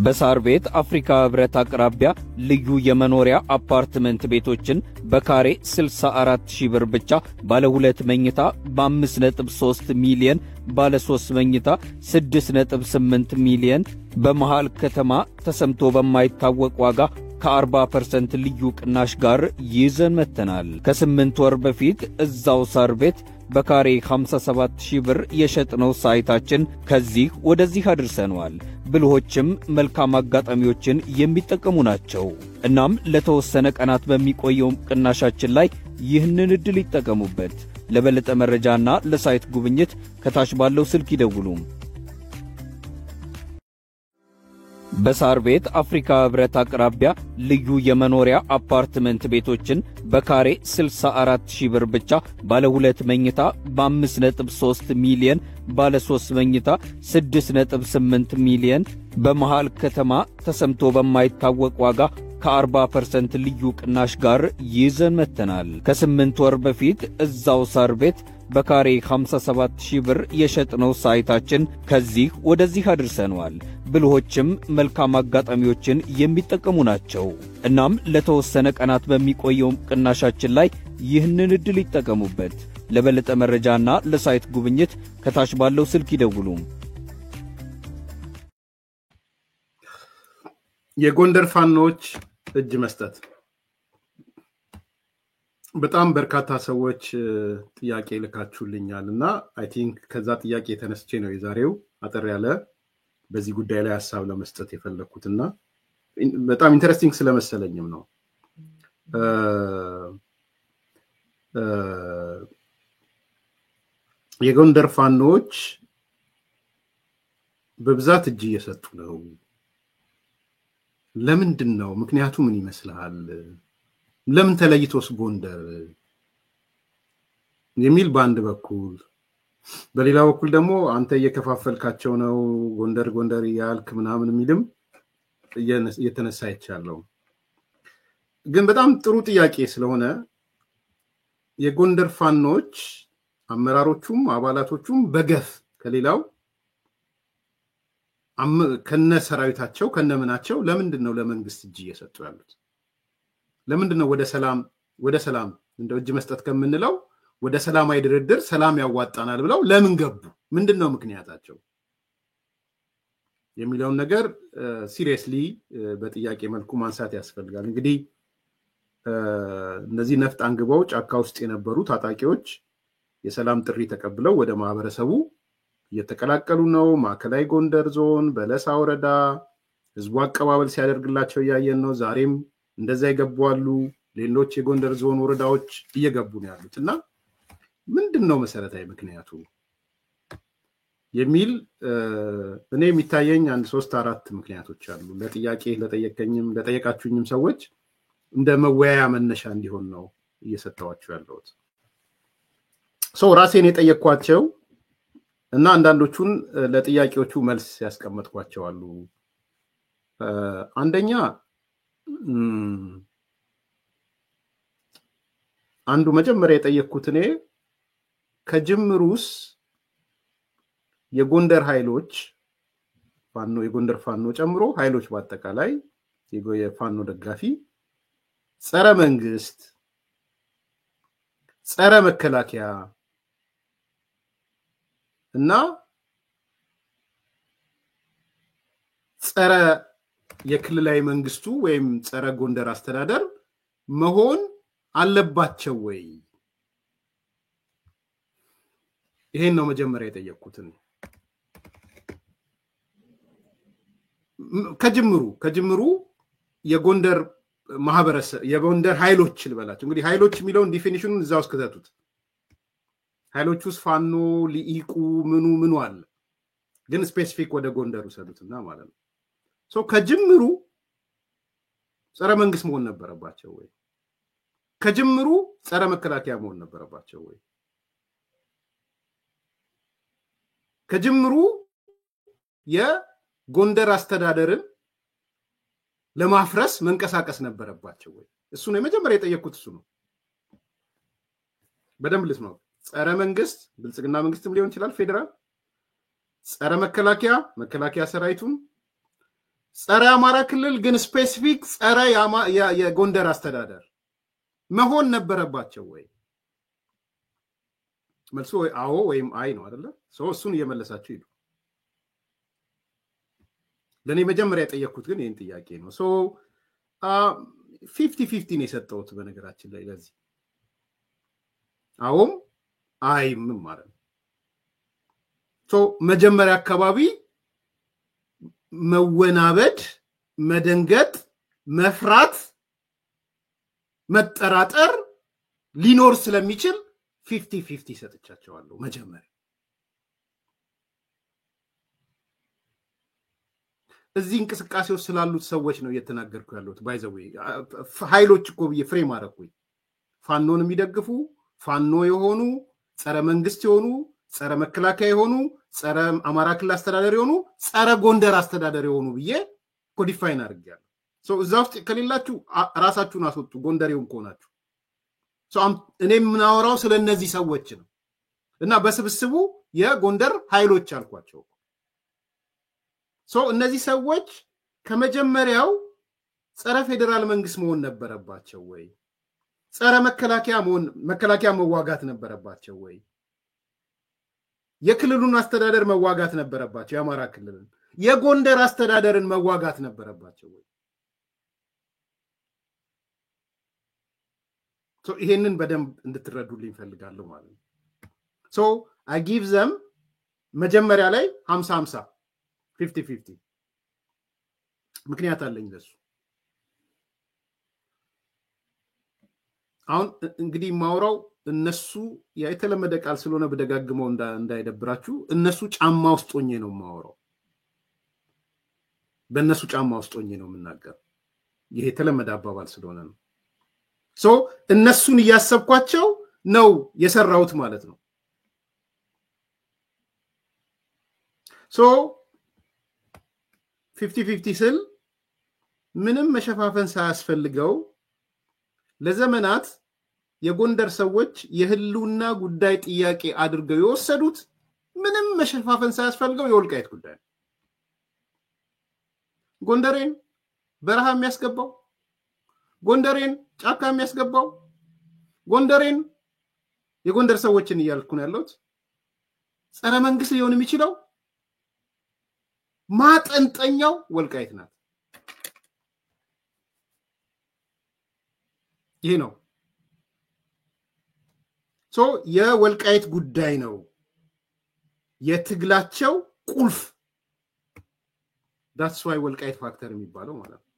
በሳር ቤት አፍሪካ ህብረት አቅራቢያ ልዩ የመኖሪያ አፓርትመንት ቤቶችን በካሬ 64000 ብር ብቻ ባለ 2 መኝታ በ5.3 ሚሊዮን ባለ 3 መኝታ 6.8 ሚሊዮን በመሃል ከተማ ተሰምቶ በማይታወቅ ዋጋ ከ40% ልዩ ቅናሽ ጋር ይዘን መተናል። ከ8 ወር በፊት እዛው ሳር ቤት በካሬ 57000 ብር የሸጥነው ሳይታችን ከዚህ ወደዚህ አድርሰናል። ብልሆችም መልካም አጋጣሚዎችን የሚጠቀሙ ናቸው። እናም ለተወሰነ ቀናት በሚቆየው ቅናሻችን ላይ ይህንን እድል ይጠቀሙበት። ለበለጠ መረጃና ለሳይት ጉብኝት ከታች ባለው ስልክ ይደውሉ። በሳር ቤት አፍሪካ ህብረት አቅራቢያ ልዩ የመኖሪያ አፓርትመንት ቤቶችን በካሬ 64000 ብር ብቻ ባለ 2 መኝታ በ5.3 ሚሊዮን ባለ 3 መኝታ 6.8 ሚሊዮን በመሃል ከተማ ተሰምቶ በማይታወቅ ዋጋ ከ40% ልዩ ቅናሽ ጋር ይዘን መተናል። ከ8 ወር በፊት እዛው ሳር ቤት በካሬ 57000 ብር የሸጥነው ሳይታችን ከዚህ ወደዚህ አድርሰናል። ብልሆችም መልካም አጋጣሚዎችን የሚጠቀሙ ናቸው። እናም ለተወሰነ ቀናት በሚቆየው ቅናሻችን ላይ ይህንን እድል ይጠቀሙበት። ለበለጠ መረጃና ለሳይት ጉብኝት ከታች ባለው ስልክ ይደውሉ። የጎንደር ፋኖች እጅ መስጠት በጣም በርካታ ሰዎች ጥያቄ ልካችሁልኛልና አይ ቲንክ ከዛ ጥያቄ ተነስቼ ነው የዛሬው አጠር ያለ በዚህ ጉዳይ ላይ ሐሳብ ለመስጠት የፈለኩትና በጣም ኢንተረስቲንግ ስለመሰለኝም ነው። የጎንደር ፋኖች በብዛት እጅ እየሰጡ ነው። ለምንድን ነው? ምክንያቱ ምን ይመስላል? ለምን ተለይቶስ ጎንደር የሚል በአንድ በኩል፣ በሌላ በኩል ደግሞ አንተ እየከፋፈልካቸው ነው ጎንደር ያልክ ምናምን የሚልም እየተነሳ ይቻለው። ግን በጣም ጥሩ ጥያቄ ስለሆነ የጎንደር ፋኖች አመራሮቹም አባላቶቹም በገፍ ከሌላው ከነ ሰራዊታቸው ከነምናቸው ለምንድን ነው ለመንግስት እጅ እየሰጡ ያሉት? ለምንድን ነው ወደ ሰላም እንደው እጅ መስጠት ከምንለው ወደ ሰላማዊ ድርድር ሰላም ያዋጣናል ብለው ለምን ገቡ? ምንድነው ምክንያታቸው የሚለውን ነገር ሲሪየስሊ በጥያቄ መልኩ ማንሳት ያስፈልጋል። እንግዲህ እነዚህ ነፍጥ አንግበው ጫካ ውስጥ የነበሩ ታጣቂዎች የሰላም ጥሪ ተቀብለው ወደ ማህበረሰቡ እየተቀላቀሉ ነው። ማዕከላዊ ጎንደር ዞን በለሳ ወረዳ ህዝቡ አቀባበል ሲያደርግላቸው ያያየን ነው። ዛሬም እንደዛ ይገባሉ። ሌሎች የጎንደር ዞን ወረዳዎች እየገቡ ነው ያሉትና ምንድነው መሰረታዊ ምክንያቱ የሚል እኔ የሚታየኝ አንድ 3-4 ምክንያቶች አሉ። ለጠየቃችሁኝም ሰዎች እንደ መወያያ መነሻ እንዲሆን ነው እየሰጠዋችሁ ያለሁት። ራሴን የጠየቅኳቸው እና አንዳንዶቹን ለጥያቄዎቹ መልስ ያስቀመጥኳቸው አሉ። አንደኛ አንዱ መጀመሪያ የጠየቅኩት እኔ ከጅምሩስ የጎንደር ኃይሎች የጎንደር ፋኖ ጨምሮ ኃይሎች በአጠቃላይ የፋኖ ደጋፊ ጸረ መንግስት ጸረ መከላከያ እና ጸረ የክልላዊ መንግስቱ ወይም ጸረ ጎንደር አስተዳደር መሆን አለባቸው ወይ? ይሄን ነው መጀመሪያ የጠየቅኩት። ከጅምሩ የጎንደር ማህበረሰብ የጎንደር ኃይሎች ልበላቸው። እንግዲህ ኃይሎች የሚለውን ዲፊኒሽኑን እዛው እስከተቱት። ኃይሎች ውስጥ ፋኖ ሊኢቁ ምኑ አለ፣ ግን ስፔሲፊክ ወደ ጎንደር ወሰዱትና ማለት ነው። ከጅምሩ ጸረ መንግስት መሆን ነበረባቸው ወይ? ከጅምሩ ጸረ መከላከያ መሆን ነበረባቸው ወይ? ከጅምሩ የጎንደር አስተዳደርን ለማፍረስ መንቀሳቀስ ነበረባቸው ወይ? እሱ ነው የመጀመሪያ የጠየቅኩት። እሱ ነው በደንብ ልስማው። ጸረ መንግስት ብልጽግና መንግስትም ሊሆን ይችላል ፌደራል፣ ጸረ መከላከያ ሰራዊቱን፣ ጸረ አማራ ክልል ግን ስፔሲፊክ ጸረ የጎንደር አስተዳደር መሆን ነበረባቸው ወይ? መልሶ አዎ ወይም አይ ነው አይደለ? እሱን እየመለሳችሁ ይሉ። ለኔ መጀመሪያ የጠየቅኩት ግን ይህን ጥያቄ ነው። 50-50 ነው የሰጠሁት በነገራችን ላይ ለዚህ አዎም አይም ማለት ነው። መጀመሪያ አካባቢ መወናበድ፣ መደንገጥ፣ መፍራት፣ መጠራጠር ሊኖር ስለሚችል 50-50 ሰጥቻቸዋለሁ መጀመሪያ። እዚህ እንቅስቃሴው ስላሉት ሰዎች ነው እየተናገርኩ ያለሁት። ባይዘው ኃይሎች እኮ ብዬ ፍሬም አደረኩኝ። ፋኖን የሚደግፉ ፋኖ የሆኑ ጸረ መንግስት የሆኑ ጸረ መከላከያ የሆኑ ጸረ አማራ ክልል አስተዳደር የሆኑ ጸረ ጎንደር አስተዳደር የሆኑ ብዬ ኮዲፋይን አድርጌያለሁ። እዛ ውስጥ ከሌላችሁ ራሳችሁን አስወጡ፣ ጎንደሬውን ከሆናችሁ። እኔ የምናወራው ስለ እነዚህ ሰዎች ነው እና በስብስቡ የጎንደር ኃይሎች አልኳቸው። እነዚህ ሰዎች ከመጀመሪያው ጸረ ፌዴራል መንግስት መሆን ነበረባቸው ወይ? ጸረ መከላከያ መዋጋት ነበረባቸው ወይ? የክልሉን አስተዳደር መዋጋት ነበረባቸው? የአማራ ክልልን የጎንደር አስተዳደርን መዋጋት ነበረባቸው ወይ? ይሄንን በደንብ እንድትረዱልኝ ፈልጋለሁ ማለት ነው። I give them መጀመሪያ ላይ 50-50 50-50 ምክንያት አለኝ ለሱ። አሁን እንግዲህ ማውራው እነሱ የተለመደ ቃል ስለሆነ በደጋግመው እንዳይደብራችሁ እነሱ ጫማ ውስጥ ሆኜ ነው ማውራው። በእነሱ ጫማ ውስጥ ሆኜ ነው የምናገር። ይሄ የተለመደ አባባል ስለሆነ ነው። እነሱን እያሰብኳቸው ነው የሰራሁት ማለት ነው። 50-50 ስል ምንም መሸፋፈን ሳያስፈልገው ለዘመናት የጎንደር ሰዎች የህልውና ጉዳይ ጥያቄ አድርገው የወሰዱት ምንም መሸፋፈን ሳያስፈልገው የወልቃይት ጉዳይ ነው። ጎንደሬን በረሃ የሚያስገባው፣ ጎንደሬን ጫካ የሚያስገባው፣ ጎንደሬን የጎንደር ሰዎችን እያልኩ ነው ያለሁት ጸረ መንግስት ሊሆን የሚችለው ማጠንጠኛው ወልቃይት ናት። ይሄ ነው የወልቃይት ጉዳይ ነው የትግላቸው ቁልፍ። that's why ወልቃይት ፋክተር የሚባለው ማለት ነው።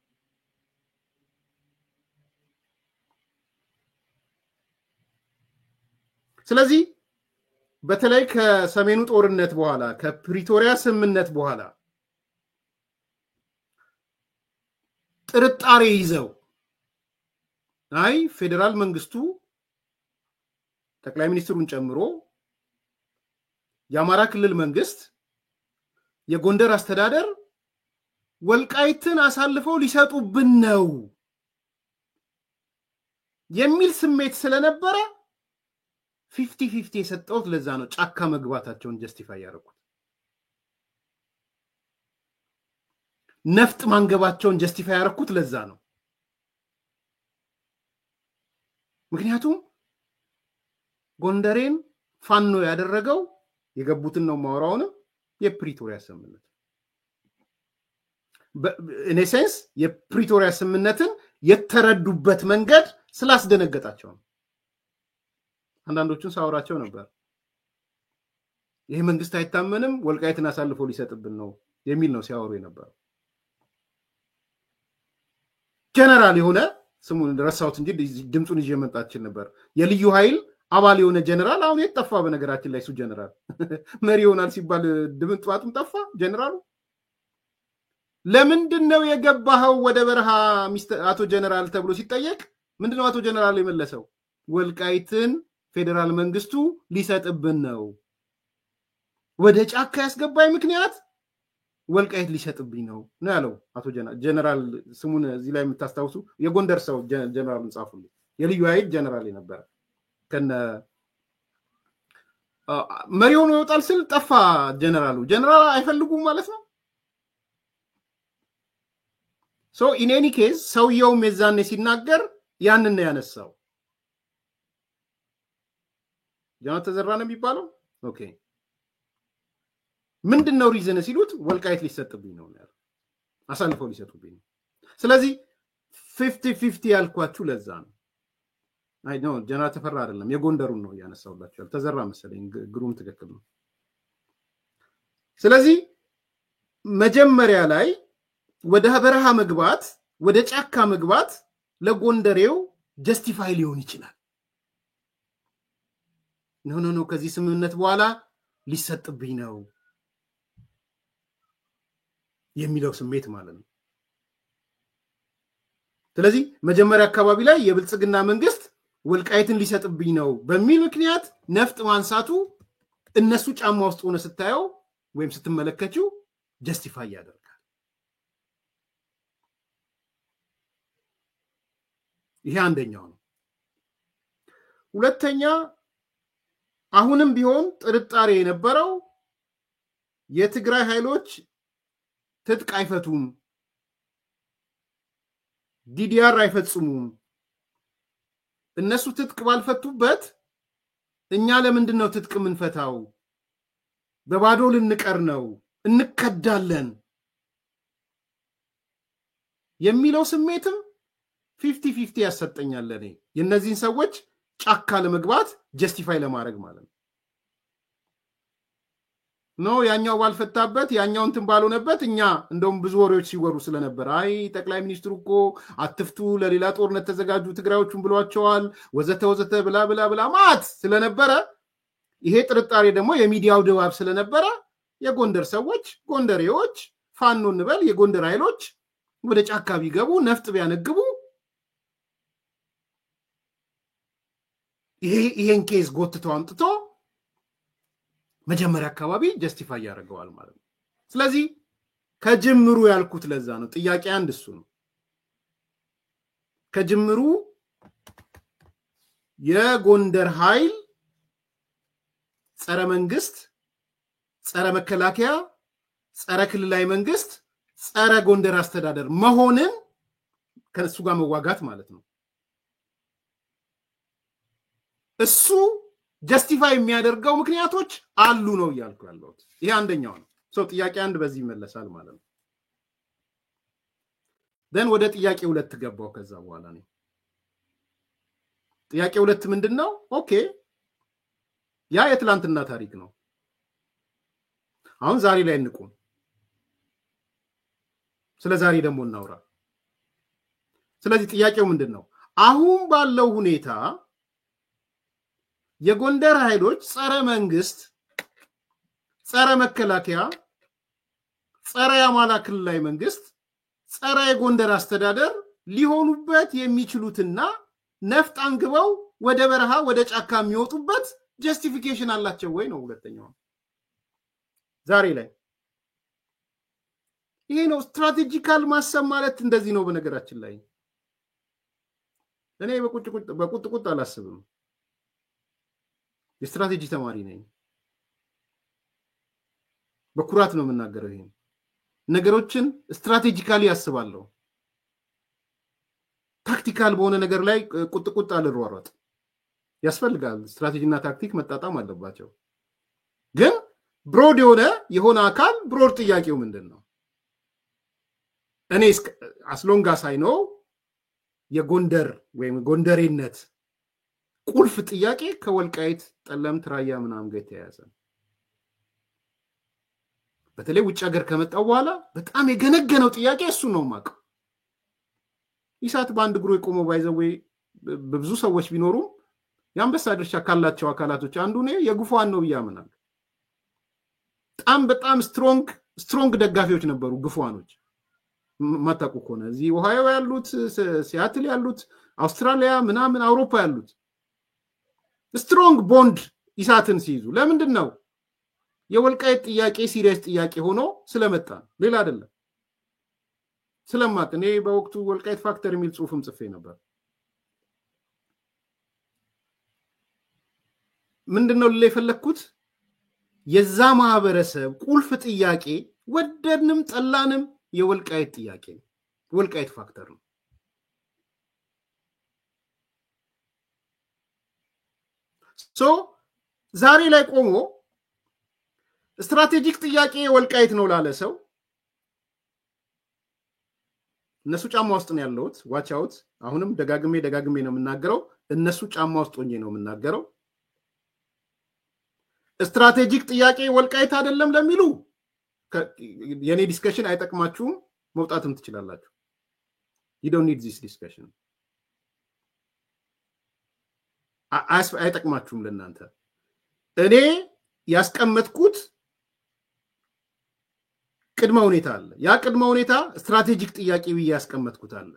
ስለዚህ በተለይ ከሰሜኑ ጦርነት በኋላ ከፕሪቶሪያ ስምምነት በኋላ ጥርጣሬ ይዘው አይ ፌደራል መንግስቱ ጠቅላይ ሚኒስትሩን ጨምሮ የአማራ ክልል መንግስት የጎንደር አስተዳደር ወልቃይትን አሳልፈው ሊሰጡብን ነው የሚል ስሜት ስለነበረ 50-50 የሰጠውት ለዛ ነው ጫካ መግባታቸውን ጀስቲፋይ ያደረጉት። ነፍጥ ማንገባቸውን ጀስቲፋይ ያደረኩት ለዛ ነው። ምክንያቱም ጎንደሬን ፋኖ ያደረገው የገቡትን ነው ማወራውን የፕሪቶሪያ ስምምነት in a sense የፕሪቶሪያ ስምምነትን የተረዱበት መንገድ ስላስደነገጣቸው ነው። አንዳንዶቹን ሳወራቸው ነበር ይሄ መንግስት አይታመንም ወልቃይትን አሳልፎ ሊሰጥብን ነው የሚል ነው ሲያወሩ የነበረው። ጀነራል የሆነ ስሙን ረሳሁት እንጂ ድምጹን ይዤ መጣችን ነበር። የልዩ ኃይል አባል የሆነ ጀነራል አሁን የጠፋ በነገራችን ላይ እሱ ጀነራል መሪ ሆናል ሲባል ድምጥዋጡም ጠፋ ጀነራሉ። ለምንድነው የገባኸው ወደ በረሃ አቶ ጀነራል ተብሎ ሲጠየቅ ምንድነው አቶ ጀነራል የመለሰው? ወልቃይትን ፌደራል መንግስቱ ሊሰጥብን ነው። ወደ ጫካ ያስገባኝ ምክንያት ወልቃይት ሊሰጥብኝ ነው ያለው አቶ ጀነራል። ስሙን እዚህ ላይ የምታስታውሱ የጎንደር ሰው ጀነራሉን ጻፉልኝ። የልዩ ኃይል ጀነራል የነበረ ከነ መሪው ነው ይወጣል ስል ጠፋ ጀነራሉ። ጀነራል አይፈልጉም ማለት ነው። ሶ ኢን ኤኒ ኬዝ ሰውየው መዛኔ ሲናገር ያንን ያነሳው ጃና ተዘራ ነው የሚባለው ኦኬ ምንድነው ሪዝን ሲሉት ወልቃይት ሊሰጥብኝ ነው ያለው አሳልፈው ሊሰጡብኝ ስለዚህ 50-50 ያልኳችሁ ለዛ ነው አይ ኖ ጃና ተፈራ አይደለም የጎንደሩን ነው ያነሳውላችሁ ተዘራ መሰለኝ ግሩም ትክክል ነው ስለዚህ መጀመሪያ ላይ ወደ በረሃ መግባት ወደ ጫካ መግባት ለጎንደሬው ጀስቲፋይ ሊሆን ይችላል ኖ ከዚህ ስምምነት በኋላ ሊሰጥብኝ ነው የሚለው ስሜት ማለት ነው ስለዚህ መጀመሪያ አካባቢ ላይ የብልጽግና መንግስት ወልቃይትን ሊሰጥብኝ ነው በሚል ምክንያት ነፍጥ ማንሳቱ እነሱ ጫማ ውስጥ ሆነ ስታየው ወይም ስትመለከቱ ጀስቲፋይ ያደርጋል ይሄ አንደኛው ነው ሁለተኛ አሁንም ቢሆን ጥርጣሬ የነበረው የትግራይ ኃይሎች ትጥቅ አይፈቱም ዲዲአር አይፈጽሙም እነሱ ትጥቅ ባልፈቱበት እኛ ለምንድነው ትጥቅ ምንፈታው በባዶ ልንቀር ነው እንከዳለን የሚለው ስሜትም 50-50 ያሰጠኛል ለኔ የነዚህን ሰዎች ጫካ ለመግባት ጀስቲፋይ ለማድረግ ማለት ነው ያኛው ባልፈታበት ያኛው እንትን ባልሆነበት እኛ እንደውም ብዙ ወሬዎች ሲወሩ ስለነበር አይ ጠቅላይ ሚኒስትሩ እኮ አትፍቱ ለሌላ ጦርነት ተዘጋጁ ትግራዮቹን ብሏቸዋል ወዘተ ብላ ማት ስለነበረ ይሄ ጥርጣሬ ደግሞ የሚዲያው ድባብ ስለነበረ የጎንደር ሰዎች ጎንደሬዎች ፋኖ እንበል የጎንደር ኃይሎች ወደ ጫካ ቢገቡ ነፍጥ ቢያነግቡ ይሄን ኬዝ ጎትተው አምጥቶ መጀመሪያ አካባቢ ጀስቲፋይ ያደርገዋል ማለት ነው ስለዚህ ከጅምሩ ያልኩት ለዛ ነው ጥያቄ አንድ እሱ ነው ከጅምሩ የጎንደር ኃይል ጸረ መንግስት ጸረ መከላከያ ጸረ ክልላዊ መንግስት ጸረ ጎንደር አስተዳደር መሆንን ከሱ ጋር መዋጋት ማለት ነው እሱ ጀስቲፋይ የሚያደርገው ምክንያቶች አሉ ነው ያልኩ ያለሁት ይሄ አንደኛው ነው ሶ ጥያቄ አንድ በዚህ ይመለሳል ማለት ነው ደን ወደ ጥያቄ ሁለት ገባው ከዛ በኋላ ነው ጥያቄ ሁለት ምንድነው ኦኬ ያ የትላንትና ታሪክ ነው አሁን ዛሬ ላይ እንቆም ስለ ዛሬ ደግሞ እናውራ ስለዚህ ጥያቄው ምንድነው አሁን ባለው ሁኔታ የጎንደር ኃይሎች ጸረ መንግስት ጸረ መከላከያ ጸረ ያማላ ክልላዊ መንግስት ጸረ የጎንደር አስተዳደር ሊሆኑበት የሚችሉትና ነፍጥ አንግበው ወደ በረሃ ወደ ጫካ የሚወጡበት ጀስቲፊኬሽን አላቸው ወይ ነው ሁለተኛው ዛሬ ላይ ይሄ ነው ስትራቴጂካል ማሰብ ማለት እንደዚህ ነው በነገራችን ላይ እኔ በቁጥቁጥ አላስብም የስትራቴጂ ተማሪ ነኝ በኩራት ነው የምናገረው ይሄን ነገሮችን ስትራቴጂካሊ ያስባለሁ ታክቲካል በሆነ ነገር ላይ ቁጥቁጥ አልሯሯጥ ያስፈልጋል ስትራቴጂና ታክቲክ መጣጣም አለባቸው ግን ብሮድ የሆነ አካል ብሮድ ጥያቄው ምንድነው እኔ አስሎንጋስ አይ ነው የጎንደር ወይም ጎንደሬነት ቁልፍ ጥያቄ ከወልቃይት ጠለምት ራያ ምናምን ጋር ተያያዘ በተለይ ውጭ ሀገር ከመጣው በኋላ በጣም የገነገነው ጥያቄ እሱ ነው ማቀ ኢሳት ባንድ ግሩ የቆመው ባይዘው በብዙ ሰዎች ቢኖሩ ያንበሳ ድርሻ ካላቸው አካላቶች አንዱ ነው የጉፋን ነው ያመናል በጣም ስትሮንግ ደጋፊዎች ነበሩ ጉፋኖች ማታቁ ኮነ እዚህ ኦሃዮ ያሉት ሲያትል ያሉት አውስትራሊያ ምናምን አውሮፓ ያሉት ስትሮንግ ቦንድ ኢሳትን ሲይዙ ለምንድነው የወልቃይት ጥያቄ ሲሪየስ ጥያቄ ሆኖ ስለመጣ ሌላ አይደለም ስለማት እኔ በወቅቱ ወልቃይት ፋክተር የሚል ጽሁፍም ጽፌ ነበር ምንድነው ለፈለኩት የዛ ማህበረሰብ ቁልፍ ጥያቄ ወደድንም ጠላንም የወልቃይት ጥያቄ ወልቃይት ፋክተር ነው። ሶ ዛሬ ላይ ቆሞ ስትራቴጂክ ጥያቄ ወልቃይት ነው ላለ ሰው እነሱ ጫማ ውስጥ ነው ያለውት። ዋች አውት። አሁንም ደጋግሜ ነው የምናገረው፣ እነሱ ጫማ ውስጥ ሆኜ ነው የምናገረው። ስትራቴጂክ ጥያቄ ወልቃይት አይደለም ለሚሉ የኔ ዲስከሽን አይጠቅማችሁም፣ መውጣትም ትችላላችሁ። you don't need this discussion። አይጠቅማችሁም ለእናንተ። እኔ ያስቀመጥኩት ቅድመ ሁኔታ አለ። ያ ቅድመ ሁኔታ ስትራቴጂክ ጥያቄ ብዬ ያስቀመጥኩት አለ።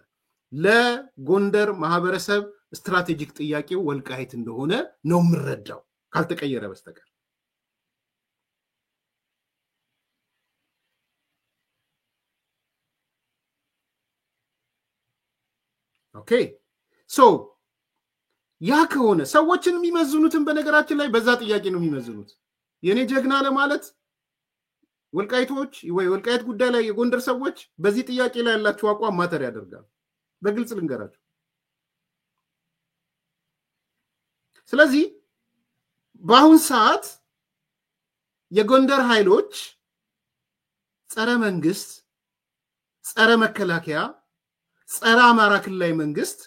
ለጎንደር ማህበረሰብ ስትራቴጂክ ጥያቄው ወልቃይት እንደሆነ ነው የምረዳው ካልተቀየረ በስተቀር። ኦኬ ሶ ያ ከሆነ ሰዎችን የሚመዝኑትን በነገራችን ላይ በዛ ጥያቄ ነው የሚመዝኑት። የኔ ጀግና ለማለት ወልቃይቶች ወይ ወልቃይት ጉዳይ ላይ የጎንደር ሰዎች በዚህ ጥያቄ ላይ ያላችሁ አቋም ማተር ያደርጋል። በግልጽ ልንገራችሁ። ስለዚህ በአሁን ሰዓት የጎንደር ኃይሎች ጸረ መንግስት፣ ጸረ መከላከያ፣ ጸረ አማራ ክልላዊ መንግስት፣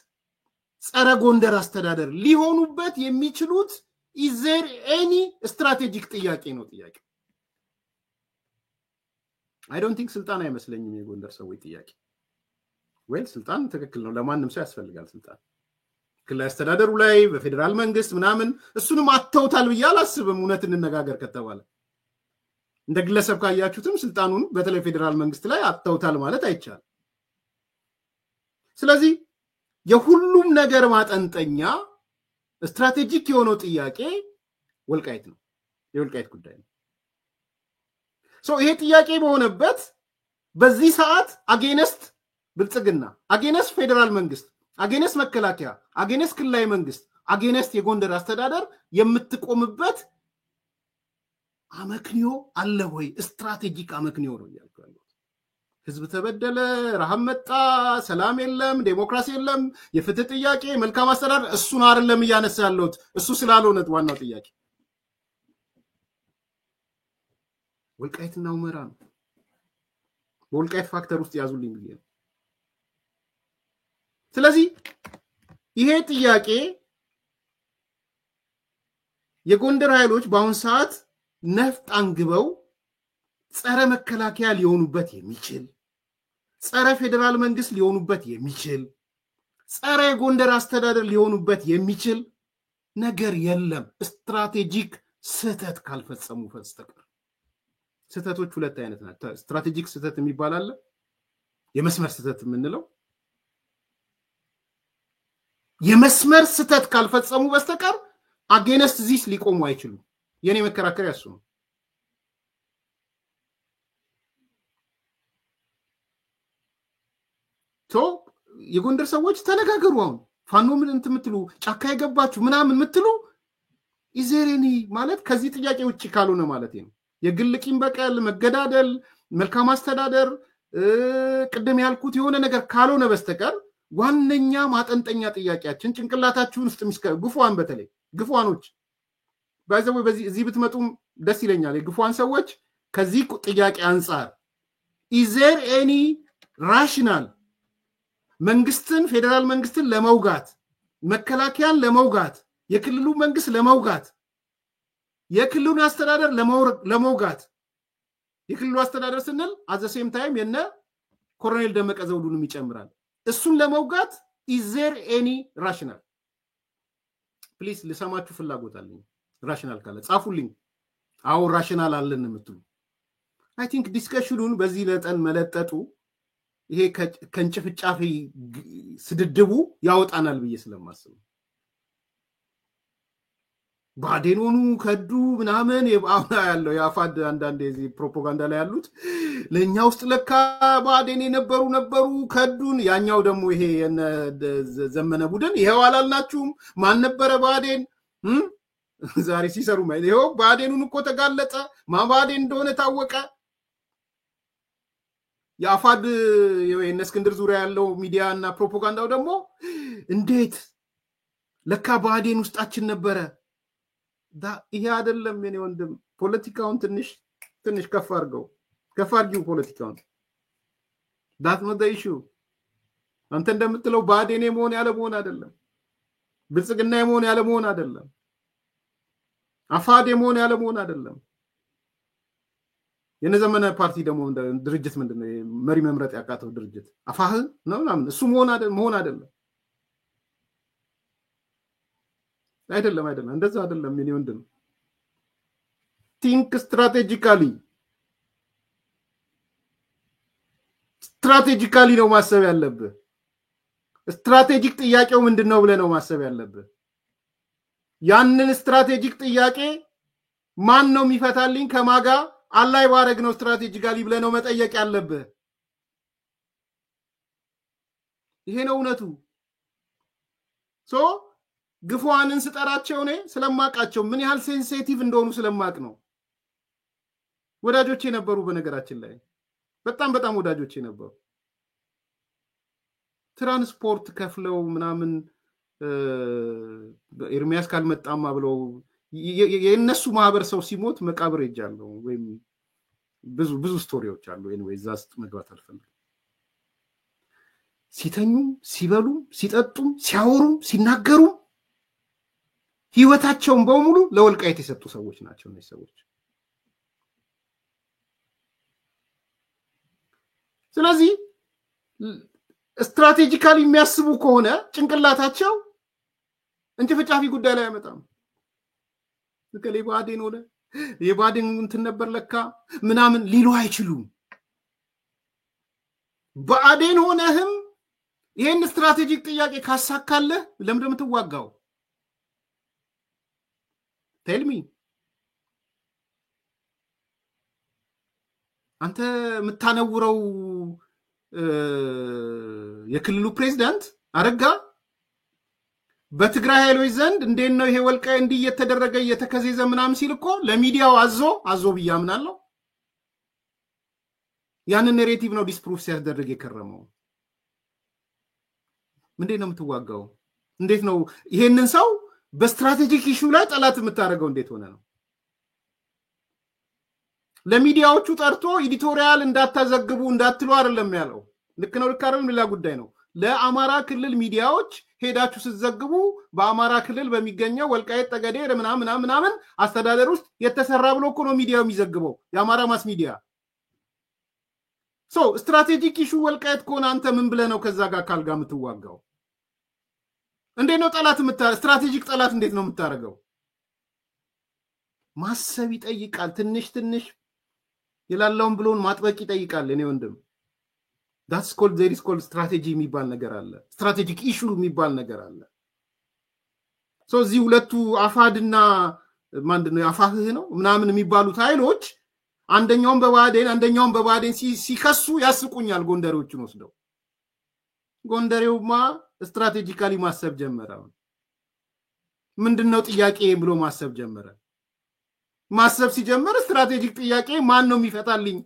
ጸረ ጎንደር አስተዳደር ሊሆኑበት የሚችሉት is there any strategic ጥያቄ ነው ጥያቄ። I don't think ስልጣን አይመስለኝም የጎንደር ሰዎች ጥያቄ። ወይ ስልጣን ትክክል ነው፣ ለማንም ሰው ያስፈልጋል ስልጣን። ክልላዊ አስተዳደሩ ላይ በፌደራል መንግስት ምናምን እሱንም አተውታል ብዬ አላስብም። እውነት እንነጋገር ከተባለ እንደ ግለሰብ ካያችሁትም ስልጣኑን በተለይ ፌደራል መንግስት ላይ አተውታል ማለት አይቻልም። ስለዚህ የሁሉም ነገር ማጠንጠኛ ስትራቴጂክ የሆነው ጥያቄ ወልቃይት ነው፣ የወልቃይት ጉዳይ ነው። ይሄ ጥያቄ በሆነበት በዚህ ሰዓት አጌነስት ብልጽግና፣ አጌነስት ፌደራል መንግስት፣ አጌነስት መከላከያ፣ አጌነስት ክልላዊ መንግስት፣ አጌነስት የጎንደር አስተዳደር የምትቆምበት አመክንዮ አለ ወይ? ስትራቴጂክ አመክንዮ ነው እያልኩ ያለሁት። ህዝብ ተበደለ፣ ረሃብ መጣ፣ ሰላም የለም፣ ዴሞክራሲ የለም፣ የፍትህ ጥያቄ፣ መልካም አስተዳደር፣ እሱን አይደለም እያነሳ ያለሁት። እሱ ስላልሆነ ዋናው ጥያቄ ወልቃይትና ሁመራ ነው። በወልቃይት ፋክተር ውስጥ ያዙልኝ ብዬ ነው። ስለዚህ ይሄ ጥያቄ የጎንደር ኃይሎች በአሁን ሰዓት ነፍጥ አንግበው ጸረ መከላከያ ሊሆኑበት የሚችል፣ ጸረ ፌደራል መንግስት ሊሆኑበት የሚችል፣ ጸረ የጎንደር አስተዳደር ሊሆኑበት የሚችል ነገር የለም ስትራቴጂክ ስህተት ካልፈጸሙ በስተቀር። ስህተቶች ሁለት አይነት ናቸው። ስትራቴጂክ ስህተት የሚባል አለ፣ የመስመር ስህተት የምንለው። የመስመር ስህተት ካልፈጸሙ በስተቀር አጌነስት ዚስ ሊቆሙ አይችሉም። የኔ መከራከሪያ እሱ ነው። የጎንደር ሰዎች ተነጋገሩ። አሁን ፋኖ ምን እንትምትሉ ጫካ የገባችሁ ምናምን ምትሉ ኢዘሬኒ ማለት ከዚህ ጥያቄ ውጪ ካልሆነ ማለት ነው። የግል ቂም በቀል፣ መገዳደል፣ መልካም አስተዳደር፣ ቅድም ያልኩት የሆነ ነገር ካልሆነ በስተቀር ዋነኛ ማጠንጠኛ ጥያቄያችን ጭንቅላታችሁን ውስጥ ግፉዋን፣ በተለይ ግፉዋኖች ባይዘው በዚህ እዚህ ብትመጡም ደስ ይለኛል። የግፉዋን ሰዎች ከዚህ ጥያቄ አንፃር is there any rational መንግስትን፣ ፌደራል መንግስትን ለመውጋት፣ መከላከያን ለመውጋት፣ የክልሉ መንግስት ለመውጋት፣ የክልሉን አስተዳደር ለመውጋት፣ የክልሉ አስተዳደር ስንል at the same time የነ ኮሎኔል ደመቀ ዘውዱንም ይጨምራል። እሱን ለመውጋት is there any rational? ፕሊዝ ልሰማችሁ ፍላጎት አለኝ። ራሽናል ካለ ጻፉልኝ። አዎ ራሽናል አለን የምትሉ አይ ቲንክ ዲስከሽኑን በዚህ ለጠን መለጠጡ ይሄ ከንጭፍጫፊ ስድድቡ ያወጣናል ብዬ ስለማስብ ባዴኖኑ ከዱ ምናምን ያለው ያፋድ አንዳንድ የዚህ ፕሮፓጋንዳ ላይ ያሉት ለኛ ውስጥ ለካ ባዴን ነበሩ ከዱን። ያኛው ደግሞ ይሄ የነ ዘመነ ቡድን ይሄው አላልናችሁም? ማን ነበረ ባዴን? ዛሬ ሲሰሩ ማለት ይሄው ባዴኑን እኮ ተጋለጠ፣ ማን ባዴን እንደሆነ ታወቀ። የአፋድ የነስክንድር ዙሪያ ያለው ሚዲያና ፕሮፓጋንዳው ደግሞ እንዴት ለካ ባዴን ውስጣችን ነበረ ይሄ አይደለም የኔ ወንድም ፖለቲካውን ትንሽ ከፍ አድርጊው ፖለቲካውን that's not the issue አንተ እንደምትለው ባዴን የመሆን ያለ መሆን አይደለም ብልጽግና የመሆን ያለ መሆን አይደለም አፋድ የመሆን ያለ መሆን አይደለም የነዘመነ ፓርቲ ደግሞ ድርጅት ምንድነው መሪ መምረጥ ያቃተው ድርጅት አፋህ ነው ምናምን እሱ መሆን አይደለም እንደዛ አይደለም የኔ ወንድም think strategically ነው ማሰብ ያለብህ ስትራቴጂክ ጥያቄው ምንድነው ብለ ነው ማሰብ ያለብህ ያንን ስትራቴጂክ ጥያቄ ማን ነው የሚፈታልኝ ከማጋ አላይ ባረግ ነው ስትራቴጂካሊ ብለ ነው መጠየቅ ያለብህ ይሄ ነው እውነቱ ግፉዋንን ስጠራቸው ነው ስለማቃቸው ምን ያህል ሴንሲቲቭ እንደሆኑ ስለማቅ ነው ወዳጆቼ ነበሩ በነገራችን ላይ በጣም ወዳጆቼ ነበሩ ትራንስፖርት ከፍለው ምናምን ኤርሚያስ ካልመጣማ ብለው የነሱ ማህበር ሰው ሲሞት መቃብር ይጃለው ወይም ብዙ ስቶሪዎች አሉ ኤኒዌይ ዛስት መግባት አልፈልግም ሲተኙ ሲበሉ ሲጠጡ ሲያወሩ ሲናገሩ ህይወታቸውን በሙሉ ለወልቃይት የሰጡ ሰዎች ናቸው እነዚህ ሰዎች ስለዚህ ስትራቴጂካሊ የሚያስቡ ከሆነ ጭንቅላታቸው እንጭፍጫፊ ጉዳይ ላይ ያመጣም ለከሌ ባዴን ሆነ የባዴን እንትን ነበር ለካ ምናምን ሊሉ አይችሉም ባዴን ሆነህም ይሄን ስትራቴጂክ ጥያቄ ካሳካለ ለምን እንደምትዋጋው tell me አንተ ምታነውረው የክልሉ ፕሬዝዳንት አረጋ በትግራይ ኃይሎች ዘንድ እንዴት ነው ይሄ ወልቃይ እንዲ እየተደረገ እየተከዘዘ ምናምን ሲልኮ ለሚዲያው አዞ ብያምናለሁ ያንን ኔሬቲቭ ነው ዲስፕሩፍ ሲያደርግ የከረመው ምንድን ነው የምትዋጋው እንዴት ነው ይሄንን ሰው በስትራቴጂክ ኢሹ ላይ ጠላት የምታረገው እንዴት ሆነ ነው ለሚዲያዎቹ ጠርቶ ኤዲቶሪያል እንዳታዘግቡ እንዳትሉ አይደለም ያለው ልክ ነው ልክ አይደለም ሌላ ጉዳይ ነው ለአማራ ክልል ሚዲያዎች ሄዳችሁ ስትዘግቡ በአማራ ክልል በሚገኘው ወልቃይት ጠገዴ ምናምን አስተዳደር ውስጥ የተሰራ ብሎ እኮ ነው ሚዲያው የሚዘግበው የአማራ ማስ ሚዲያ ስትራቴጂክ ኢሹ ወልቃይት ኮን አንተ ምን ብለ ነው ከዛ ጋር ካልጋ የምትዋጋው እንዴት ነው ጠላት ስትራቴጂክ ጠላት እንዴት ነው የምታረገው ማሰብ ይጠይቃል ትንሽ ይላልውን ብሎን ማጥበቅ ይጠይቃል እኔ ወንድም that's called there is called strategy የሚባል ነገር አለ strategic issue የሚባል ነገር አለ እዚህ ሁለቱ አፋድና ማንድነው አፋህህ ነው ምናምን የሚባሉት ኃይሎች አንደኛውን በባዴን ሲከሱ ያስቁኛል ጎንደሬዎችን ወስደው ጎንደሬውማ ስትራቴጂካሊ ማሰብ ጀመረ ምንድነው ጥያቄ ብሎ ማሰብ ጀመረ ማሰብ ሲጀምር ስትራቴጂክ ጥያቄ ማን ነው የሚፈታልኝ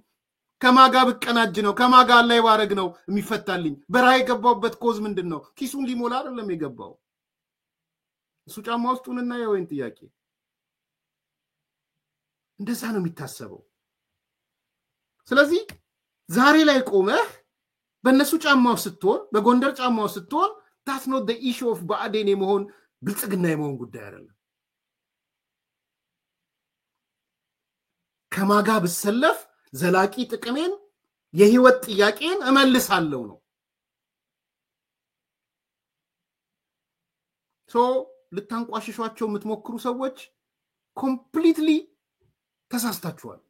ከማጋ በቀናጅ ነው ከማጋ ላይ ባረግ ነው የሚፈታልኝ በራይ ገባውበት ኮዝ ምንድነው ኪሱን ሊሞላ አይደለም የገባው እሱ ጫማ ውስጡንና የወይን ጥያቄ እንደዛ ነው የሚታሰበው ስለዚህ ዛሬ ላይ ቆመህ በእነሱ ጫማው ስትሆን በጎንደር ጫማው ስትሆን that's not the issue of ባዴን የመሆን ብልጽግና የመሆን ጉዳይ አይደለም ከማጋ በሰለፍ ዘላቂ ጥቅሜን የህይወት ጥያቄን እመልሳለሁ ነው ልታንቋሽሿቸው የምትሞክሩ ሰዎች ኮምፕሊትሊ ተሳስታችኋል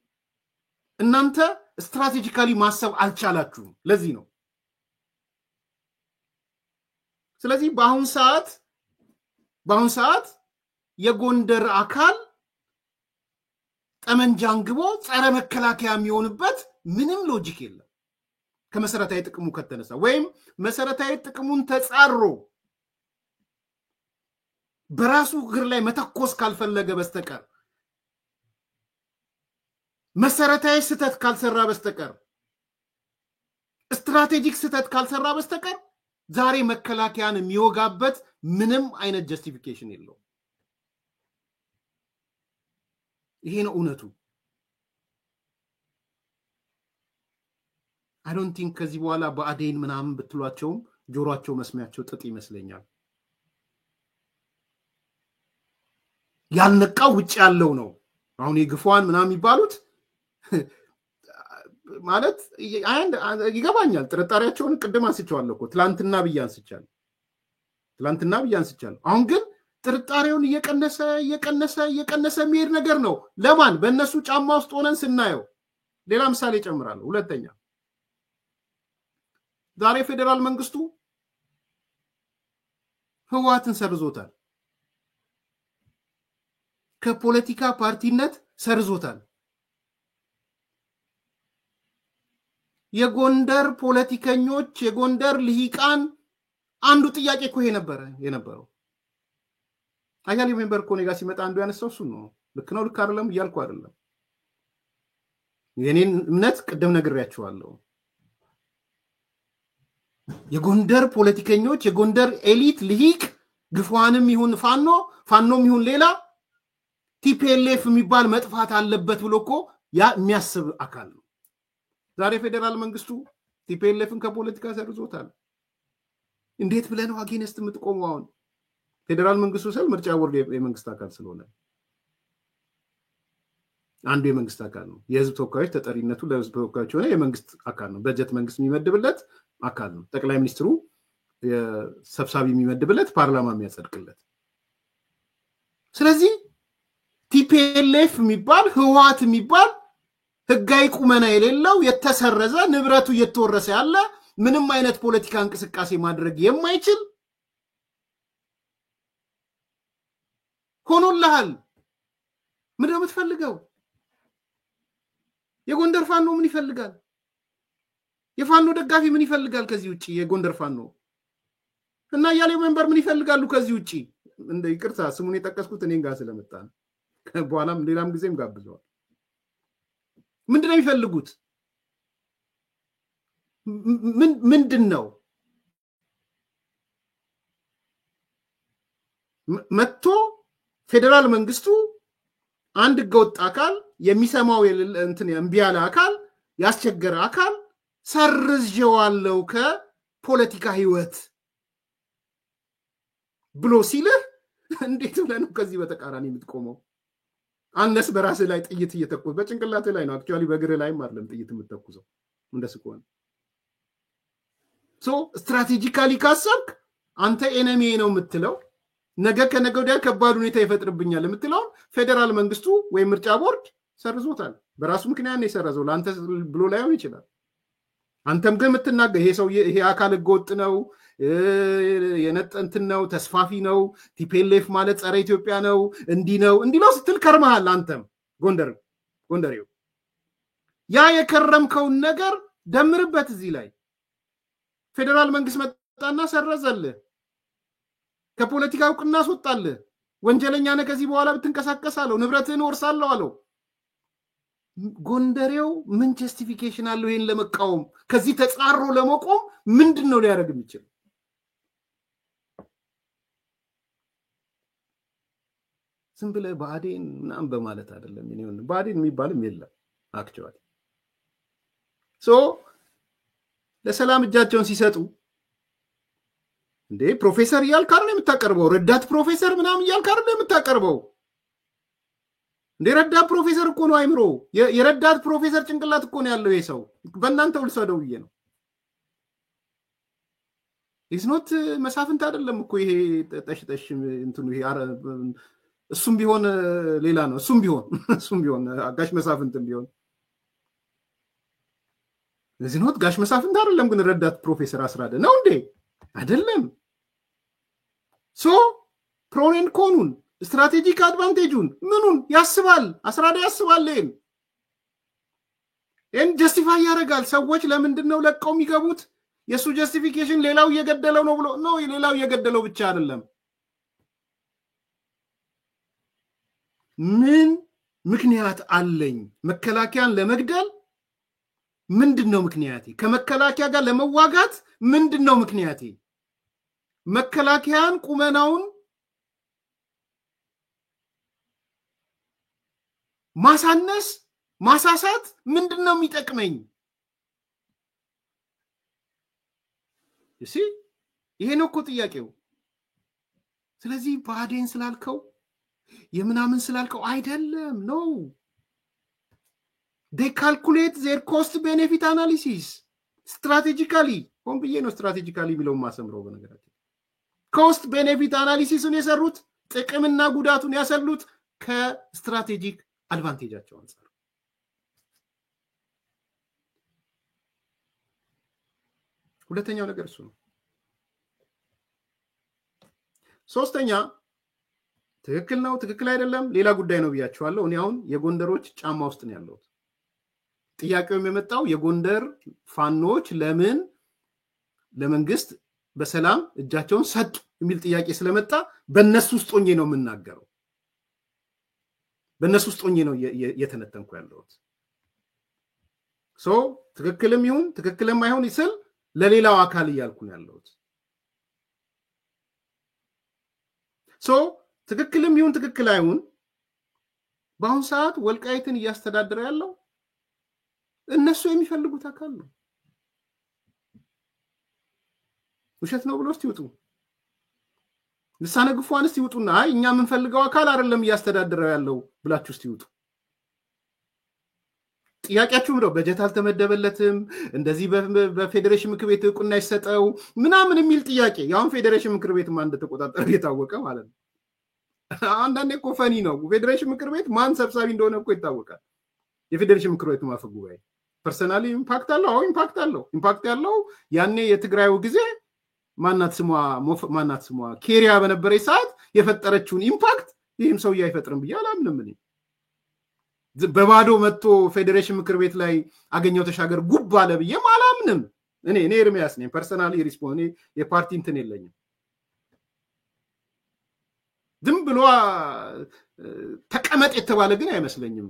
እናንተ ስትራቴጂካሊ ማሰብ አልቻላችሁም ለዚህ ነው ስለዚህ በአሁን ሰዓት የጎንደር አካል ጠመንጃንግቦ ጸረ መከላከያ የሚሆንበት ምንም ሎጂክ የለም ከመሰረታዊ ጥቅሙ ከተነሳ ወይም መሰረታዊ ጥቅሙን ተጻሮ በራሱ ግር ላይ መተኮስ ካልፈለገ በስተቀር መሰረታዊ ስተት ካልሰራ በስተቀር ስትራቴጂክ ስህተት ካልሰራ በስተቀር ዛሬ መከላከያን የሚወጋበት ምንም አይነት ጀስቲፊኬሽን የለው። ይሄ ነው እውነቱ። I don't think ከዚህ በኋላ በአዴን ምናምን ብትሏቸውም ጆሮአቸው መስሚያቸው ጥጥ ይመስለኛል። ያልነቃው ውጭ ያለው ነው። አሁን የግፏን ምናምን የሚባሉት ማለት ይገባኛል። ጥርጣሬያቸውን ቅድም አንስቻለሁ እኮ ትላንትና ብዬ አንስቻለሁ። አሁን ግን ጥርጣሬውን እየቀነሰ የሚሄድ ነገር ነው። ለማን? በእነሱ ጫማ ውስጥ ሆነን ስናየው። ሌላ ምሳሌ ጨምራለሁ። ሁለተኛ ዛሬ ፌደራል መንግስቱ ህወሓትን ሰርዞታል። ከፖለቲካ ፓርቲነት ሰርዞታል። የጎንደር ፖለቲከኞች የጎንደር ልሂቃን አንዱ ጥያቄ እኮ የነበረው አያሌ ሜምበር እኮ ኔጋ ሲመጣ አንዱ ያነሳው እሱ ነው። ልክ ነው ልክ አይደለም እያልኩ አይደለም። የኔን እምነት ቅድም ነግሬያችኋለሁ። የጎንደር ፖለቲከኞች የጎንደር ኤሊት ልሂቅ ግፏንም ይሁን ፋኖም ይሁን ሌላ ቲፒኤልኤፍ የሚባል መጥፋት አለበት ብሎ እኮ ያ የሚያስብ አካል ነው። ዛሬ ፌደራል መንግስቱ ቲፒኤልኤፍን ከፖለቲካ ሰርዞታል። እንዴት ብለህ ነው አጌንስት የምትቆመው? አሁን ፌደራል መንግስቱ ስል ምርጫ ቦርድ የመንግስት አካል ስለሆነ አንዱ የመንግስት አካል ነው። የህዝብ ተወካዮች ተጠሪነቱ ለህዝብ ተወካዮች ሆነ የመንግስት አካል ነው። በጀት መንግስት የሚመድብለት አካል ነው። ጠቅላይ ሚኒስትሩ ሰብሳቢ የሚመድብለት፣ ፓርላማ የሚያጸድቅለት። ስለዚህ ቲፒኤልኤፍ የሚባል ህወሓት የሚባል ህጋዊ ቁመና የሌለው የተሰረዘ ንብረቱ እየተወረሰ ያለ ምንም አይነት ፖለቲካ እንቅስቃሴ ማድረግ የማይችል ሆኖልሃል። ምንድን ነው የምትፈልገው? የጎንደር ፋኖ ምን ይፈልጋል? የፋኖ ደጋፊ ምን ይፈልጋል? ከዚህ ውጪ የጎንደር ፋኖ እና ያለ ሜምበር ምን ይፈልጋሉ? ከዚህ ውጪ እንደ ይቅርታ ስሙን የጠቀስኩት እኔን ጋር ስለመጣ በኋላም ሌላም ጊዜም ጋብዘዋል። ምንድን ነው የሚፈልጉት? ምንድን ነው መጥቶ ፌደራል መንግስቱ አንድ ህገወጥ አካል የሚሰማው እንትን እምቢ ያለ አካል ያስቸገረ አካል ሰርዤዋለሁ ከፖለቲካ ህይወት ብሎ ሲልህ እንዴት ብለህ ነው ከዚህ በተቃራኒ የምትቆመው? አንለስ በራስህ ላይ ጥይት እየተኮሰ በጭንቅላትህ ላይ ነው። አክቹአሊ በእግርህ ላይም አይደለም ጥይት የምትተኩሰው እንደስቆን ስትራቴጂካሊ ካሰብክ አንተ ኤነሚ ነው የምትለው ነገ ከነገ ወዲያ ከባድ ሁኔታ ይፈጥርብኛል የምትለው ፌደራል መንግስቱ ወይ ምርጫ ቦርድ ሰርዞታል። በራሱ ምክንያት ነው የሰረዘው። ለአንተ ብሎ ላይሆን ይችላል። አንተም ግን የምትናገር ይሄ አካል ህገወጥ ነው፣ የነጠንትን ነው፣ ተስፋፊ ነው፣ ቲፒኤልኤፍ ማለት ጸረ ኢትዮጵያ ነው፣ እንዲህ ነው ስትል ከርመሃል። አንተም ጎንደሬው ያ የከረምከውን ነገር ደምርበት እዚህ ላይ ፌደራል መንግስት መጣና ሰረዘልህ፣ ከፖለቲካ እውቅና አስወጣልህ፣ ወንጀለኛ ነህ ከዚህ በኋላ ብትንቀሳቀስ አለው፣ ንብረትህን ወርሳለሁ አለው። ጎንደሬው ምን ጀስቲፊኬሽን አለው ይሄን ለመቃወም? ከዚህ ተጻሮ ለመቆም ምንድን ነው ሊያደርግ የሚችል? ዝም ብለህ ብአዴን ምናምን በማለት አይደለም። ብአዴን የሚባልም የለም አክቹዋሊ ለሰላም እጃቸውን ሲሰጡ እንዴ ፕሮፌሰር እያልክ አይደል የምታቀርበው? ረዳት ፕሮፌሰር ምናምን እያልክ አይደል የምታቀርበው? እንዴ ረዳት ፕሮፌሰር እኮ ነው አይምሮ። የረዳት ፕሮፌሰር ጭንቅላት እኮ ነው ያለው ይሄ ሰው። በእናንተ ውልሰደው ብዬ ነው። ኢዝኖት መሳፍንት አይደለም እኮ ይሄ ጠሽጠሽ እንትኑ ይሄ እሱም ቢሆን ሌላ ነው። እሱም ቢሆን ጋሽ መሳፍንትም ቢሆን ኢዝኖት ጋሽ መሳፍንት አይደለም። ግን ረዳት ፕሮፌሰር አስራደ ነው እንዴ? አይደለም። ፕሮኔን ኮኑን ስትራቴጂክ አድቫንቴጁን ምኑን ያስባል። አስራደ ያስባል። ይህን ጀስቲፋይ ያደርጋል። ሰዎች ለምንድን ነው ለቀው የሚገቡት? የእሱ ጀስቲፊኬሽን ሌላው እየገደለው ነው ብሎ ነው። ሌላው እየገደለው ብቻ አይደለም። ምን ምክንያት አለኝ መከላከያን ለመግደል ምንድነው ምክንያቴ? ከመከላከያ ጋር ለመዋጋት ምንድነው ምክንያቴ? መከላከያን ቁመናውን ማሳነስ ማሳሳት ምንድነው የሚጠቅመኝ? እሺ ይሄ ነው እኮ ጥያቄው። ስለዚህ ብአዴን ስላልከው የምናምን ስላልከው አይደለም ነው። they calculate their cost benefit analysis strategically ሆን ብዬ ነው strategically የሚለውን ማሰምረው። በነገራችን cost benefit analysisን የሰሩት ጥቅምና ጉዳቱን ያሰሉት ከስትራቴጂክ አድቫንቴጃቸው አንፃር። ሁለተኛው ነገር እሱ ነው። ሶስተኛ ትክክል ነው ትክክል አይደለም ሌላ ጉዳይ ነው ብያቸዋለሁ። እኔ አሁን የጎንደሮች ጫማ ውስጥ ነው ያለሁት። ጥያቄው የመጣው የጎንደር ፋኖች ለምን ለመንግስት በሰላም እጃቸውን ሰጡ የሚል ጥያቄ ስለመጣ በእነሱ ውስጥ ሆኜ ነው የምናገረው። በእነሱ ውስጥ ሆኜ ነው የተነተንኩ ያለሁት። ትክክልም ይሁን ትክክልም አይሁን ይስል ለሌላው አካል እያልኩ ነው ያለሁት። ትክክልም ይሁን ትክክል አይሁን በአሁን ሰዓት ወልቃይትን እያስተዳደረ ያለው እነሱ የሚፈልጉት አካል ነው። ውሸት ነው ብሎ እስቲ ይውጡ። ልሳነ ግፏን እስቲ ይውጡና እኛ የምንፈልገው አካል አይደለም እያስተዳደረው ያለው ብላችሁ እስቲ ይውጡ። ጥያቄያችሁም ነው በጀት አልተመደበለትም እንደዚህ በፌዴሬሽን ምክር ቤት እውቅና ይሰጠው ምናምን የሚል ጥያቄ። ያውን ፌዴሬሽን ምክር ቤት ማን እንደተቆጣጠረ የታወቀ ማለት ነው። አንዳንዴ እኮ ፈኒ ነው። ፌዴሬሽን ምክር ቤት ማን ሰብሳቢ እንደሆነ እኮ ይታወቃል። የፌዴሬሽን ምክር ቤት ማፈ ጉባኤ ፐርሰናሊ ኢምፓክት አለው። ኢምፓክት አለው። ኢምፓክት ያለው ያኔ የትግራዩ ጊዜ ማናት ስሟ ኬሪያ በነበረ ሰዓት የፈጠረችውን ኢምፓክት ይህም ሰው አይፈጥርም ብዬ አላምንም። እኔ በባዶ መጥቶ ፌዴሬሽን ምክር ቤት ላይ አገኘው ተሻገር ጉብ አለ ብዬ አላምንም። እኔ ኤርሚያስ ነኝ። ፐርሰናሊ ሪስፖንስ የፓርቲ እንትን የለኝም። ዝም ብሎ ተቀመጥ የተባለ ግን አይመስለኝም።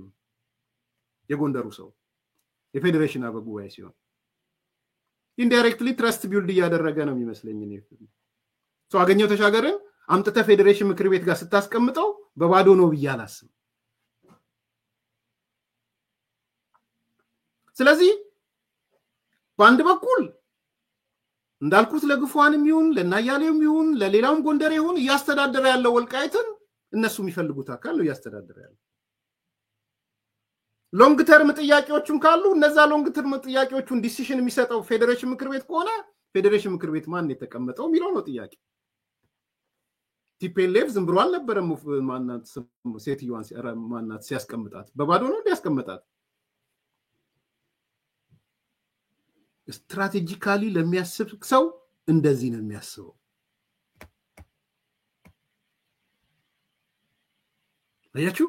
የጎንደሩ ሰው የፌዴሬሽን አፈ ጉባኤ ሲሆን ኢንዳይሬክትሊ ትረስት ቢልድ እያደረገ ነው የሚመስለኝ። እኔ አገኘው ተሻገርን አምጥተ ፌዴሬሽን ምክር ቤት ጋር ስታስቀምጠው በባዶ ነው ብዬ አላስብም። ስለዚህ በአንድ በኩል እንዳልኩት ለግፏንም ይሁን ለናያሌውም ይሁን ለሌላውም ጎንደር ይሁን እያስተዳደረ ያለው ወልቃይትን እነሱ የሚፈልጉት አካል ነው እያስተዳደረ ያለው። ሎንግ ተርም ጥያቄዎቹን ካሉ እነዛ ሎንግ ተርም ጥያቄዎቹን ዲሲሽን የሚሰጠው ፌዴሬሽን ምክር ቤት ከሆነ ፌዴሬሽን ምክር ቤት ማን የተቀመጠው የሚለው ነው ጥያቄ። ቲፒኤልኤፍ ዝም ብሎ አልነበረም። ማናት ሴትዮዋን ማናት ሲያስቀምጣት በባዶ ነው እንዲያስቀምጣት። ስትራቴጂካሊ ለሚያስብ ሰው እንደዚህ ነው የሚያስበው። አያችሁ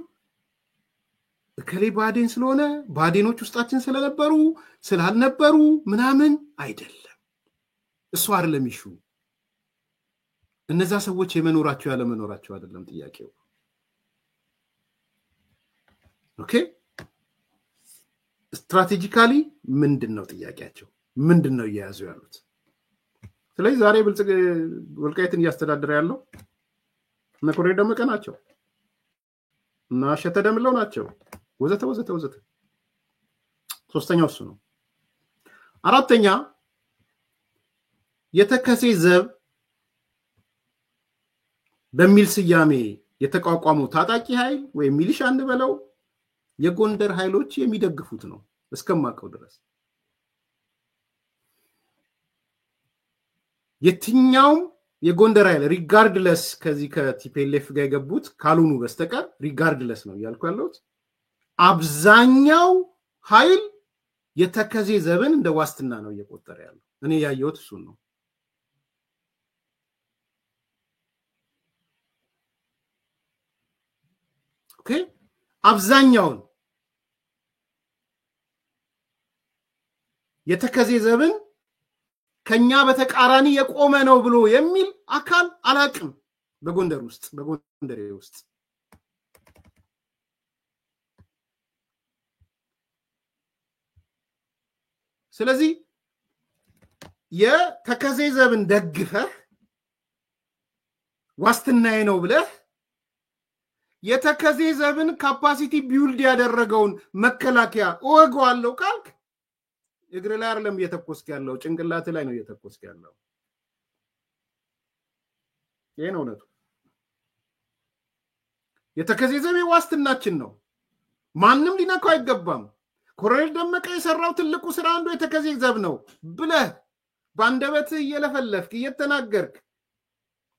ከሌ ባዴን ስለሆነ ባዴኖች ውስጣችን ስለነበሩ ስላልነበሩ ምናምን አይደለም። እሱ አይደለም ይሹ። እነዛ ሰዎች የመኖራቸው ያለ መኖራቸው አይደለም ጥያቄው። ኦኬ ስትራቴጂካሊ ምንድነው ጥያቄያቸው? ምንድነው እያያዙ ያሉት? ስለዚህ ዛሬ ብልጽግ ወልቃይትን እያስተዳደረ ያለው እነ ኮሬ ደመቀ ናቸው እና ሸተ ደምለው ናቸው ወዘተ ወዘተ ወዘተ። ሶስተኛው እሱ ነው። አራተኛ የተከሴ ዘብ በሚል ስያሜ የተቋቋመው ታጣቂ ኃይል ወይ ሚሊሻ እንበለው የጎንደር ኃይሎች የሚደግፉት ነው እስከማቀው ድረስ። የትኛውም የጎንደር ኃይል ሪጋርድለስ ከዚህ ከቲፒኤልኤፍ ጋር የገቡት ካልሆኑ በስተቀር ሪጋርድለስ ነው ያልኩ ያለሁት። አብዛኛው ኃይል የተከዜ ዘብን እንደ ዋስትና ነው እየቆጠረ ያለው። እኔ ያየሁት እሱ ነው። ኦኬ አብዛኛውን የተከዜ ዘብን ከኛ በተቃራኒ የቆመ ነው ብሎ የሚል አካል አላቅም በጎንደር ውስጥ። ስለዚህ የተከዜ ዘብን ደግፈህ ዋስትናዬ ነው ብለህ የተከዜ ዘብን ካፓሲቲ ቢውልድ ያደረገውን መከላከያ እወገዋለሁ ካልክ እግር ላይ አይደለም እየተኮስክ ያለው ጭንቅላት ላይ ነው እየተኮስክ ያለው። ይሄ ነው እውነቱ። የተከዜ ዘብ ዋስትናችን ነው። ማንም ሊነካው አይገባም። ኮሎኔል ደመቀ የሰራው ትልቁ ስራ አንዱ የተከዜ ዘብ ነው ብለህ ባንደበት እየለፈለፍክ እየተናገርክ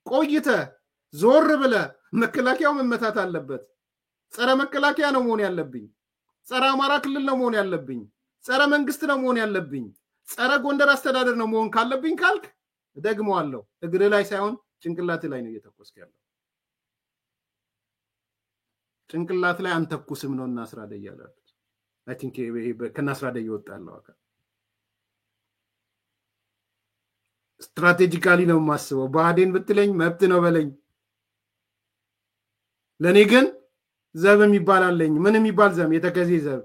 ቆይተህ ዞር ብለህ መከላከያው መመታት አለበት። ጸረ መከላከያ ነው መሆን ያለብኝ። ጸረ አማራ ክልል ነው መሆን ያለብኝ። ጸረ መንግስት ነው መሆን ያለብኝ። ጸረ ጎንደር አስተዳደር ነው መሆን ካለብኝ ካልክ ደግመዋለሁ እግር ላይ ሳይሆን ጭንቅላት ላይ ነው እየተኮስክ ያለው። ጭንቅላት ላይ አንተኩስም ነውና አስራደ ይያላል። አይ ቲንክ ከናስራደ ይወጣለው አካ ስትራቴጂካሊ ነው ማስበው። ባዴን ብትለኝ መብት ነው በለኝ። ለኔ ግን ዘብ የሚባልልኝ ምን የሚባል ዘብ የተከዜ ዘብ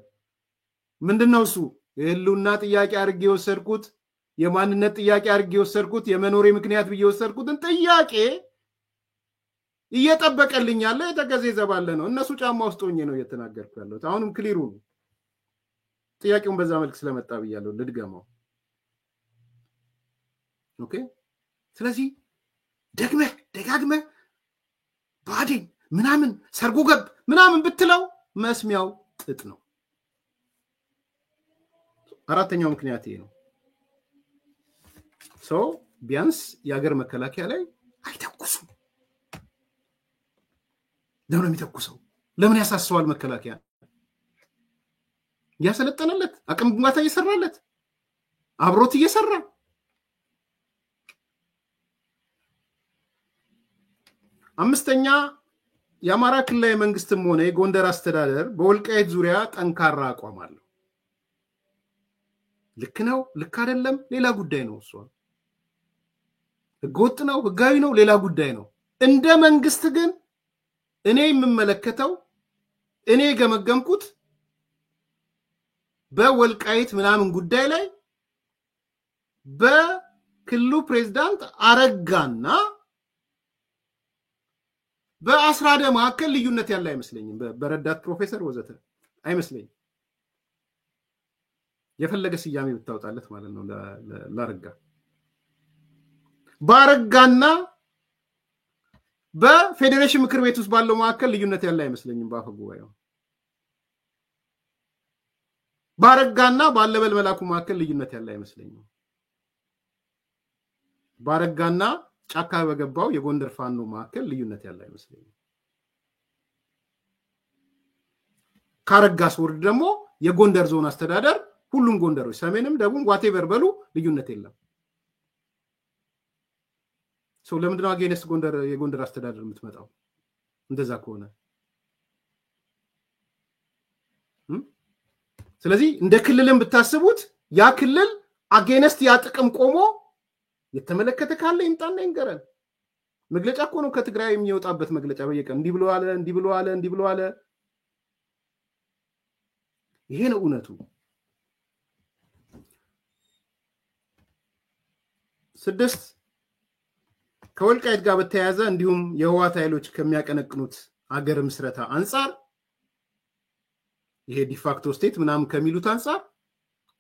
ምንድነው እሱ? የህልውና ጥያቄ አርጌ ወሰርኩት፣ የማንነት ጥያቄ አርጌ ወሰርኩት፣ የመኖሬ ምክንያት ብዬ ወሰርኩትን ጥያቄ እየጠበቀልኝ ያለ የተከዜ ዘብ አለ ነው። እነሱ ጫማ ውስጥ ሆኜ ነው እየተናገርኩ ያለው። አሁንም ክሊሩ ነው። ጥያቄውን በዛ መልክ ስለመጣ ብያለሁ ልድገመው። ኦኬ። ስለዚህ ደጋግመህ ባዴን ምናምን ሰርጎ ገብ ምናምን ብትለው መስሚያው ጥጥ ነው። አራተኛው ምክንያት ይሄ ነው። ቢያንስ የሀገር መከላከያ ላይ አይተኩሱም። ለምን የሚተኩሰው? ለምን ያሳስዋል? መከላከያ ያሰለጠነለት አቅም ግንባታ እየሰራለት አብሮት እየሰራ አምስተኛ የአማራ ክልላዊ መንግስትም ሆነ የጎንደር አስተዳደር በወልቃይት ዙሪያ ጠንካራ አቋም አለው። ልክ ነው ልክ አይደለም ሌላ ጉዳይ ነው። እሱ ህገወጥ ነው ህጋዊ ነው ሌላ ጉዳይ ነው። እንደ መንግስት ግን እኔ የምመለከተው እኔ ገመገምኩት በወልቃይት ምናምን ጉዳይ ላይ በክልሉ ፕሬዝዳንት አረጋና በአስራደ መካከል ልዩነት ያለ አይመስለኝም። በረዳት ፕሮፌሰር ወዘተ አይመስለኝም። የፈለገ ስያሜ ብታወጣለት ማለት ነው ላረጋ ባረጋና በፌዴሬሽን ምክር ቤት ውስጥ ባለው መካከል ልዩነት ያለ አይመስለኝም። ባፈ ጉባኤው ባረጋና ባለበል መላኩ መካከል ልዩነት ያለ አይመስለኝም። ባረጋና ጫካ በገባው የጎንደር ፋኖ መካከል ልዩነት ያለ አይመስለኝም። ካረጋስ ወርድ ደግሞ የጎንደር ዞን አስተዳደር ሁሉም ጎንደሮች ሰሜንም ደቡብ ዋቴቨር በሉ ልዩነት የለም። ለምንድነው አገነስ ጎንደር የጎንደር አስተዳደር የምትመጣው? እንደዛ ከሆነ ስለዚህ እንደ ክልልም ብታስቡት ያ ክልል አገነስ ያ ጥቅም ቆሞ የተመለከተ ካለ ይምጣና ይንገረን። መግለጫ እኮ ነው ከትግራይ የሚወጣበት መግለጫ በየቀን እንዲህ ብሎ አለ። ይሄ ነው እውነቱ። ስድስት ከወልቃይት ጋር በተያያዘ እንዲሁም የህዋት ኃይሎች ከሚያቀነቅኑት አገር ምስረታ አንፃር ይሄ ዲፋክቶ ስቴት ምናምን ከሚሉት አንፃር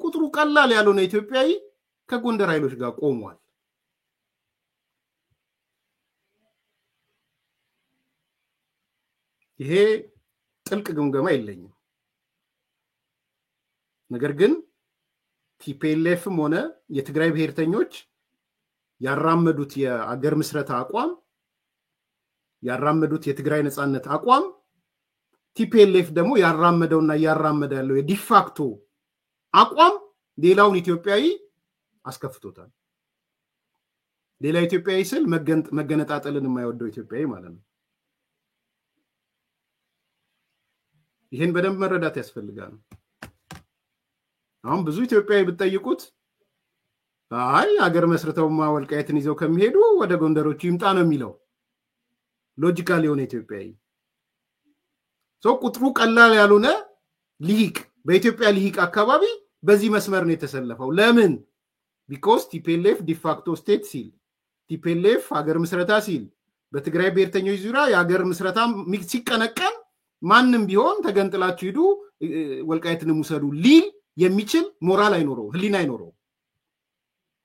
ቁጥሩ ቀላል ያልሆነ ኢትዮጵያዊ ከጎንደር ኃይሎች ጋር ቆሟል። ይሄ ጥልቅ ግምገማ የለኝም። ነገር ግን ቲፒኤልኤፍም ሆነ የትግራይ ብሔርተኞች ያራመዱት የአገር ምስረታ አቋም ያራመዱት የትግራይ ነጻነት አቋም ቲፒኤልኤፍ ደግሞ ያራመደውና ያራመደ ያለው የዲፋክቶ አቋም ሌላውን ኢትዮጵያዊ አስከፍቶታል። ሌላ ኢትዮጵያዊ ስል መገነጣጠልን የማይወደው ኢትዮጵያዊ ማለት ነው። ይሄን በደንብ መረዳት ያስፈልጋል። አሁን ብዙ ኢትዮጵያዊ ብትጠይቁት አይ አገር መስርተውማ ወልቃይትን ይዘው ከሚሄዱ ወደ ጎንደሮቹ ይምጣ ነው የሚለው ሎጂካሊ የሆነ ኢትዮጵያዊ። ቁጥሩ ቀላል ያልሆነ ልሂቅ በኢትዮጵያ ልሂቅ አካባቢ በዚህ መስመር ነው የተሰለፈው ለምን because TPLF de facto state ሲል TPLF ሀገር ምስረታ ሲል በትግራይ ብሔርተኞች ዙሪያ የሀገር ምስረታ ሲቀነቀን ማንንም ቢሆን ተገንጥላችሁ ሂዱ ወልቃይትንም ውሰዱ ሊል የሚችል ሞራል አይኖረው ህሊና አይኖረው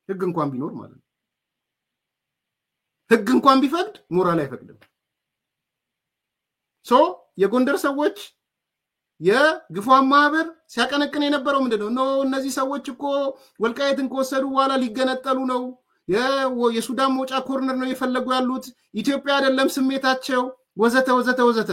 ህግ እንኳን ቢኖር ማለት ነው ህግ እንኳን ቢፈቅድ ሞራል አይፈቅድም ሶ የጎንደር ሰዎች የግፋን ማህበር ሲያቀነቅን የነበረው ምንድነው ነው እነዚህ ሰዎች እኮ ወልቃይትን ከወሰዱ በኋላ ሊገነጠሉ ነው የሱዳን ሞጫ ኮርነር ነው የፈለጉ ያሉት ኢትዮጵያ አይደለም ስሜታቸው ወዘተ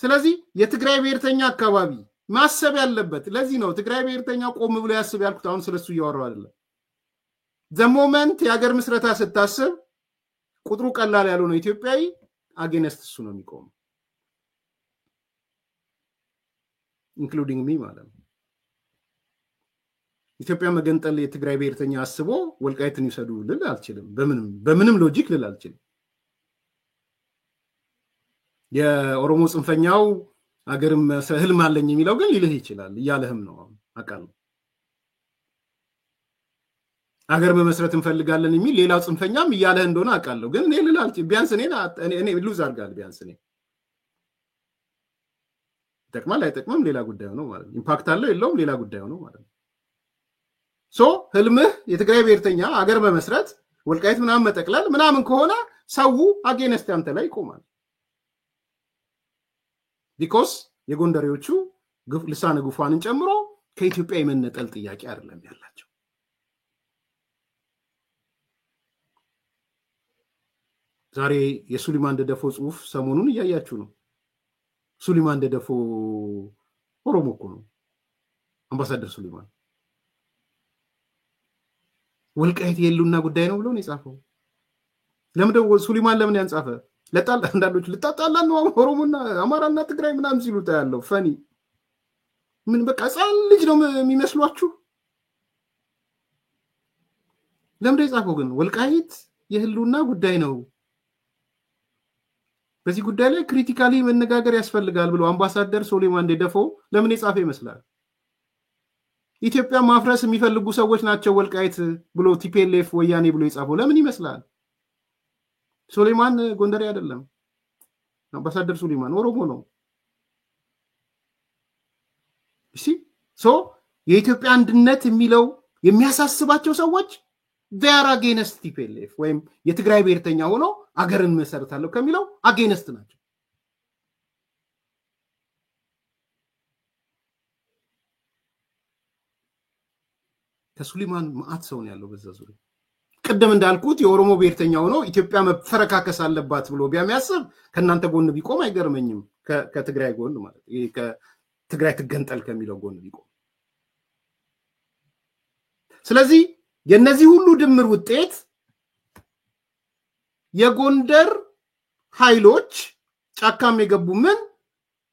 ስለዚህ የትግራይ ብሔርተኛ አካባቢ ማሰብ ያለበት ለዚህ ነው ትግራይ ብሔርተኛ ቆም ብሎ ያስብ ያልኩት አሁን ስለሱ እያወራው አይደለም the moment የሀገር ምስረታ ስታስብ ቁጥሩ ቀላል ያለው ነው ኢትዮጵያዊ against እሱ ነው የሚቆም including me ማለት ነው ኢትዮጵያ መገንጠል የትግራይ ብሔርተኛ አስቦ ወልቃይትን ይሰዱ ልል አልችልም በምንም ሎጂክ ልል አልችልም የኦሮሞ ጽንፈኛው አገርም ህልም አለኝ የሚለው ግን ሊልህ ይችላል ያለህም ነው አቃል አገር መመስረት እንፈልጋለን የሚል ሌላው ጽንፈኛም ያለህ እንደሆነ አቃለው ግን እኔ ልል አልችልም ቢያንስ እኔ ሉዝ አርጋል ቢያንስ እኔ ተቅማል አይተቅምም ሌላ ጉዳይ ነው ማለት ኢምፓክት አለው የለውም ሌላ ጉዳይ ነው ማለት ሶ ህልምህ የትግራይ ብሔርተኛ አገር መመስረት ወልቃይት ምናምን መጠቅለል ምናምን ከሆነ ሰው አጌንስት አንተ ላይ ይቆማል because የጎንደሬዎቹ ልሳነ ጉፋንን ጨምሮ ከኢትዮጵያ የመነጠል ጥያቄ አይደለም ያላቸው ዛሬ የሱሊማን ደደፎ ጽሁፍ ሰሞኑን እያያችሁ ነው ሱሊማን ደደፎ ኦሮሞ እኮ ነው አምባሳደር ሱሊማን ወልቃይት የሉና ጉዳይ ነው ብሎ ነው የጻፈው ለምን ሱሊማን ለምን ያንጻፈ ለጣል አንዳንዶች ልጣጣላ ነው ኦሮሞና አማራና ትግራይ ምናምን ሲሉ ታያለው ፈኒ ምን በቃ ጻል ልጅ ነው የሚመስሏችሁ ለምን የጻፈው ግን ወልቃይት የህሉና ጉዳይ ነው በዚህ ጉዳይ ላይ ክሪቲካሊ መነጋገር ያስፈልጋል ብሎ አምባሳደር ሱሊማን ደደፎ ለምን የጻፈ ይመስላል ኢትዮጵያ ማፍረስ የሚፈልጉ ሰዎች ናቸው ወልቃይት ብሎ TPLF ወያኔ ብሎ የጻፈው ለምን ይመስላል ሱሊማን ጎንደሬ አይደለም አምባሳደር ሱሊማን ኦሮሞ ነው እሺ ሶ የኢትዮጵያ አንድነት የሚለው የሚያሳስባቸው ሰዎች they are against TPLF ወይም የትግራይ ብሔርተኛ ሆኖ አገርን መሰረታለው ከሚለው against ናቸው ከሱሊማን ማአት ሰው ነው ያለው በዛ ዙሪያ ቀደም እንዳልኩት የኦሮሞ ብሔርተኛ ሆኖ ኢትዮጵያ መፈረካከስ አለባት ብሎ ቢያሚያስብ ከናንተ ጎን ቢቆም አይገርመኝም ከትግራይ ጎን ማለት ከትግራይ ትገንጠል ከሚለው ጎን ቢቆም ስለዚህ የነዚህ ሁሉ ድምር ውጤት የጎንደር ኃይሎች ጫካም የገቡ ምን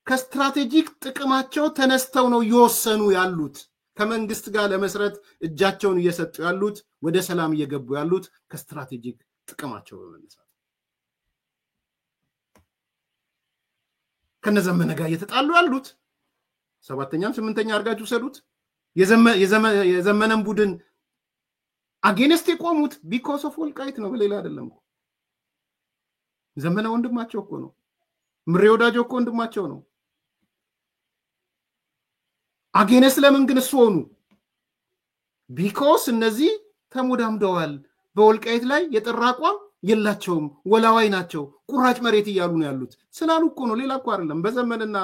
ከስትራቴጂክ ጥቅማቸው ተነስተው ነው ይወሰኑ ያሉት ከመንግስት ጋር ለመስረት እጃቸውን እየሰጡ ያሉት ወደ ሰላም እየገቡ ያሉት ከስትራቴጂክ ጥቅማቸው በመነሳት ከነዘመነ ጋር እየተጣሉ ያሉት ሰባተኛም ስምንተኛ አርጋችሁ ሰዱት የዘመነን ቡድን against የቆሙት because of ወልቃይት ነው በሌላ አይደለም ዘመነ ወንድማቸው እኮ ነው ምሬ ወዳጆ እኮ ወንድማቸው ነው against ለምን ግን እሱ ሆኑ because እነዚህ ተሞዳምደዋል በወልቃይት ላይ የጠራቋም የላቸውም ወላዋይ ናቸው ቁራጭ መሬት ይያሉ ነው ያሉት ስላሉ እኮ ነው ሌላ እኮ አይደለም በዘመንና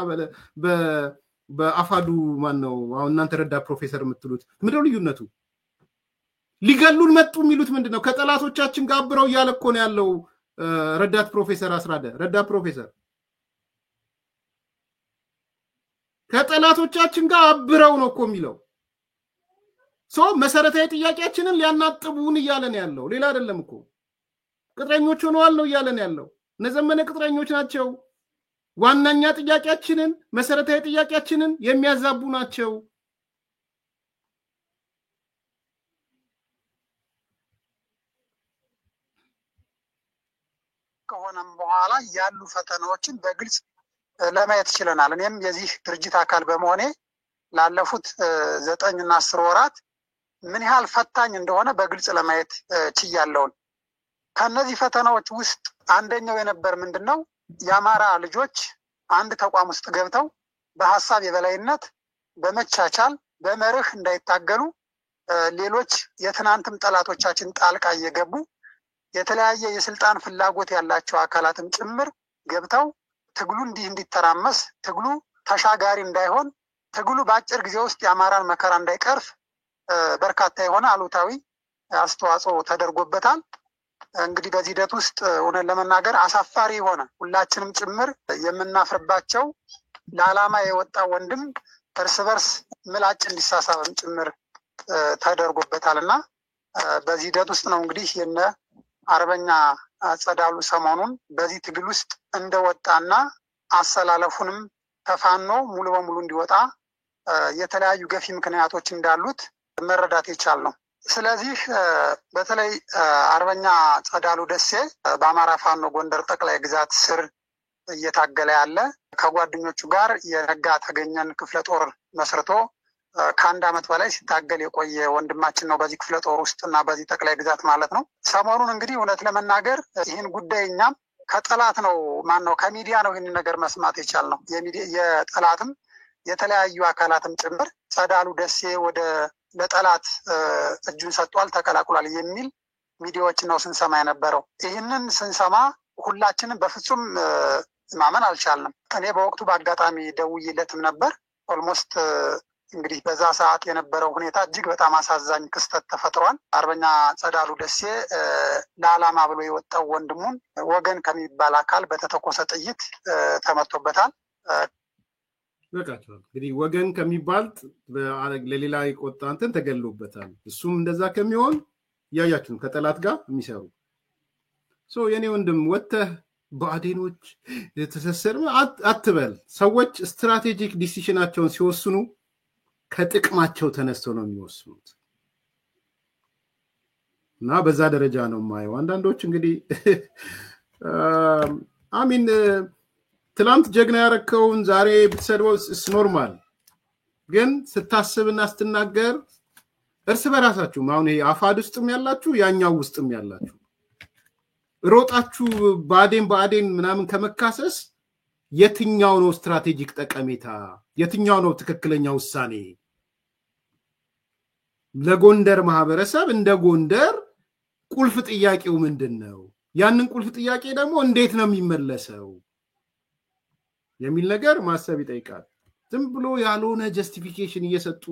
በአፋዱ ማን ነው አሁን እናንተ ረዳ ፕሮፌሰር የምትሉት ምንድነው ልዩነቱ ሊገሉን መጡ የሚሉት ምንድነው ከጠላቶቻችን ጋር አብረው ያለኮ ነው ያለው ረዳት ፕሮፌሰር አስራደ ረዳት ፕሮፌሰር ከጠላቶቻችን ጋር አብረው ነው እኮ የሚለው ሶ መሰረታዊ ጥያቄያችንን ሊያናጥቡን ይያለን ያለው ሌላ አይደለም እኮ ቅጥረኞች ሆነዋል ነው ይያለን ያለው ነዘመነ ቅጥረኞች ናቸው ዋናኛ ጥያቄያችንን መሰረታዊ ጥያቄያችንን የሚያዛቡ ናቸው ከሆነም በኋላ ያሉ ፈተናዎችን በግልጽ ለማየት ይችላል እኔም የዚህ ድርጅት አካል በመሆኔ ላለፉት 9 እና 10 ወራት ምን ያህል ፈታኝ እንደሆነ በግልጽ ለማየት ችያለሁ። ከነዚህ ፈተናዎች ውስጥ አንደኛው የነበር ምንድነው የአማራ ልጆች አንድ ተቋም ውስጥ ገብተው በሐሳብ የበላይነት በመቻቻል በመርህ እንዳይታገሉ ሌሎች የትናንትም ጠላቶቻችን ጣልቃ እየገቡ የተለያየ የስልጣን ፍላጎት ያላቸው አካላትም ጭምር ገብተው ትግሉ እንዲተራመስ ትግሉ ተሻጋሪ እንዳይሆን ትግሉ በአጭር ጊዜ ውስጥ የአማራን መከራ እንዳይቀርፍ በርካታ የሆነ አሉታዊ አስተዋጽኦ ተደርጎበታል። እንግዲህ በዚህ ሂደት ውስጥ ሆነን ለመናገር አሳፋሪ የሆነ ሁላችንም ጭምር የምናፍርባቸው ለዓላማ የወጣ ወንድም እርስ በርስ ምላጭ እንዲሳሳብም ጭምር ተደርጎበታልና በዚህ ሂደት ውስጥ ነው እንግዲህ የነ አርበኛ ጸዳሉ ሰሞኑን በዚህ ትግል ውስጥ እንደወጣና አሰላለፉንም ተፋኖ ሙሉ በሙሉ እንዲወጣ የተለያዩ ገፊ ምክንያቶች እንዳሉት መረዳት ይቻል ነው። ስለዚህ በተለይ አርበኛ ጸዳሉ ደሴ በአማራ ፋኖ ጎንደር ጠቅላይ ግዛት ስር እየታገለ ያለ ከጓደኞቹ ጋር የነጋ ተገኘን ክፍለ ጦር መስርቶ ከአንድ ዓመት በላይ ሲታገል የቆየ ወንድማችን ነው በዚህ ክፍለ ጦር ውስጥ እና በዚህ ጠቅላይ ግዛት ማለት ነው። ሰሞኑን እንግዲህ እውነት ለመናገር ይህን ጉዳይ እኛም ከጠላት ነው ከሚዲያ ነው ይህን ነገር መስማት የቻልነው። የጠላትም የተለያዩ አካላትም ጭምር ጸዳሉ ደሴ ወደ ለጠላት እጁን ሰጥቷል ተቀላቅሏል የሚል ሚዲያዎችን ነው ስንሰማ የነበረው። ይህንን ስንሰማ ሁላችንም በፍጹም ማመን አልቻልንም። እኔ በወቅቱ በአጋጣሚ ደውዬለትም ነበር። ኦልሞስት እንግዲህ በዛ ሰዓት የነበረው ሁኔታ እጅግ በጣም አሳዛኝ ክስተት ተፈጥሯል። አርበኛ ጸዳሉ ደሴ ለዓላማ ብሎ የወጣው ወንድሙን ወገን ከሚባል አካል በተተኮሰ ጥይት ተመቶበታል። በቃቸው እንግዲህ ወገን ከሚባል ለሌላ የቆጣ እንትን ተገሎበታል። እሱም እንደዛ ከሚሆን ያያችሁ ከጠላት ጋር የሚሰሩ የኔ ወንድም ወጥተህ በአዴኖች ተሰሰር አትበል። ሰዎች ስትራቴጂክ ዲሲሽናቸውን ሲወስኑ ከጥቅማቸው ተነስተው ነው የሚወስኑት እና በዛ ደረጃ ነው የማየው። አንዳንዶች እንግዲህ አሚን ትላንት ጀግና ያረከውን ዛሬ ብትሰድበው ኖርማል፣ ግን ስታስብና ስትናገር እርስ በራሳችሁ አሁን ይሄ አፋድ ውስጥም ያላችሁ ያኛው ውስጥም ያላችሁ ሮጣችሁ ባዴን ምናምን ከመካሰስ የትኛው ነው ስትራቴጂክ ጠቀሜታ? የትኛው ነው ትክክለኛ ውሳኔ? ለጎንደር ማህበረሰብ እንደ ጎንደር ቁልፍ ጥያቄው ምንድነው? ያንን ቁልፍ ጥያቄ ደግሞ እንዴት ነው የሚመለሰው የሚል ነገር ማሰብ ይጠይቃል። ዝም ብሎ ያልሆነ ጀስቲፊኬሽን እየሰጡ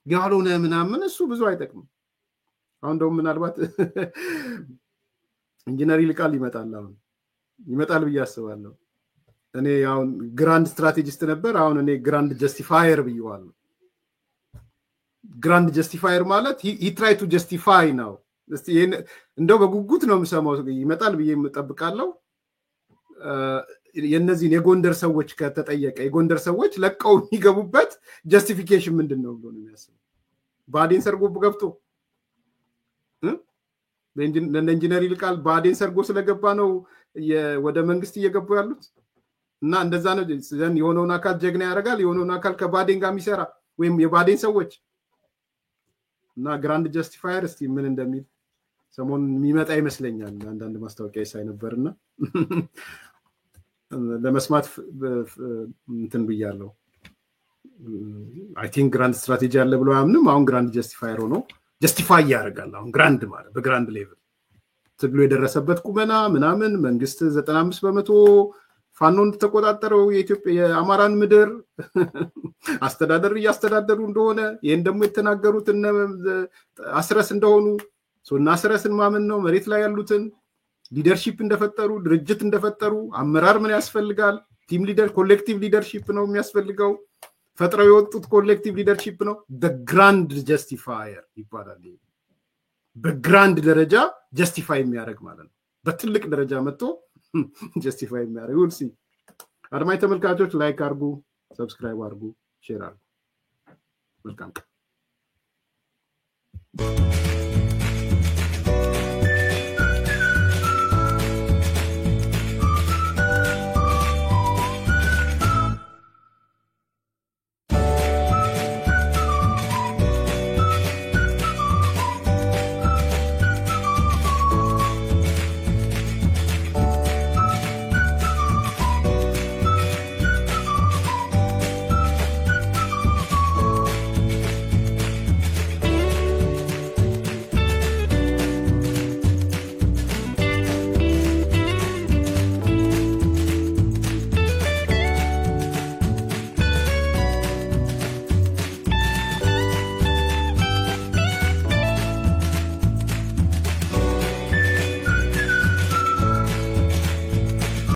ያልሆነ ምናምን እሱ ብዙ አይጠቅምም። አሁን ደግሞ ምናልባት ኢንጂነር ይልቃል ይመጣል ብዬ አስባለሁ። እኔ አሁን ግራንድ ስትራቴጂስት ነበር፣ አሁን እኔ ግራንድ ጀስቲፋየር ብዬዋለሁ። ግራንድ ጀስቲፋየር ማለት he try to justify ነው። እስቲ እንደው በጉጉት ነው የምሰማው፣ ይመጣል ብዬ የምጠብቃለሁ። የነዚህን የጎንደር ሰዎች ከተጠየቀ የጎንደር ሰዎች ለቀው የሚገቡበት ጀስቲፊኬሽን ምንድነው ብሎ ነው የሚያስበው። ባዴን ሰርጎ ገብቶ ኢንጂነር ይልቃል ባዴን ሰርጎ ስለገባ ነው ወደ መንግስት እየገቡ ያሉት እና እንደዛ ነው ዘን የሆነውን አካል ጀግና ያደርጋል፣ የሆነውን አካል ከባዴን ጋር የሚሰራ ወይም የባዴን ሰዎች እና ግራንድ ጀስቲፋየር እስቲ ምን እንደሚል ሰሞኑን የሚመጣ ይመስለኛል። አንዳንድ ማስታወቂያ ሳይ ነበርና ለመስማት እንትን ብያለሁ። አይ ቲንክ ግራንድ ስትራቴጂ አለ ብሎ አምንም አሁን ግራንድ ጀስቲፋየር ሆኖ ጀስቲፋይ ያደርጋል። አሁን ግራንድ ማለት በግራንድ ሌቭል ትግሉ የደረሰበት ቁመና ምናምን መንግስት 95% ፋኖን ተቆጣጠረው የኢትዮጵያ የአማራን ምድር አስተዳደር እያስተዳደሩ እንደሆነ ይሄን ደግሞ የተናገሩት እነ አስረስ እንደሆኑ ሶና አስረስን ማመን ነው። መሬት ላይ ያሉትን ሊደርሺፕ እንደፈጠሩ ድርጅት እንደፈጠሩ አመራር ምን ያስፈልጋል? ቲም ሊደር ኮሌክቲቭ ሊደርሺፕ ነው የሚያስፈልገው። ፈጥረው የወጡት ኮሌክቲቭ ሊደርሺፕ ነው። በግራንድ ጀስቲፋየር ይባላል። በግራንድ ደረጃ ጀስቲፋይ የሚያደርግ ማለት ነው። በትልቅ ደረጃ መጥቶ ጀስቲፋይ የሚያደርግ ሁልሲ አድማጭ ተመልካቾች ላይክ አድርጉ፣ ሰብስክራይብ አድርጉ፣ ሼር አድርጉ። መልካም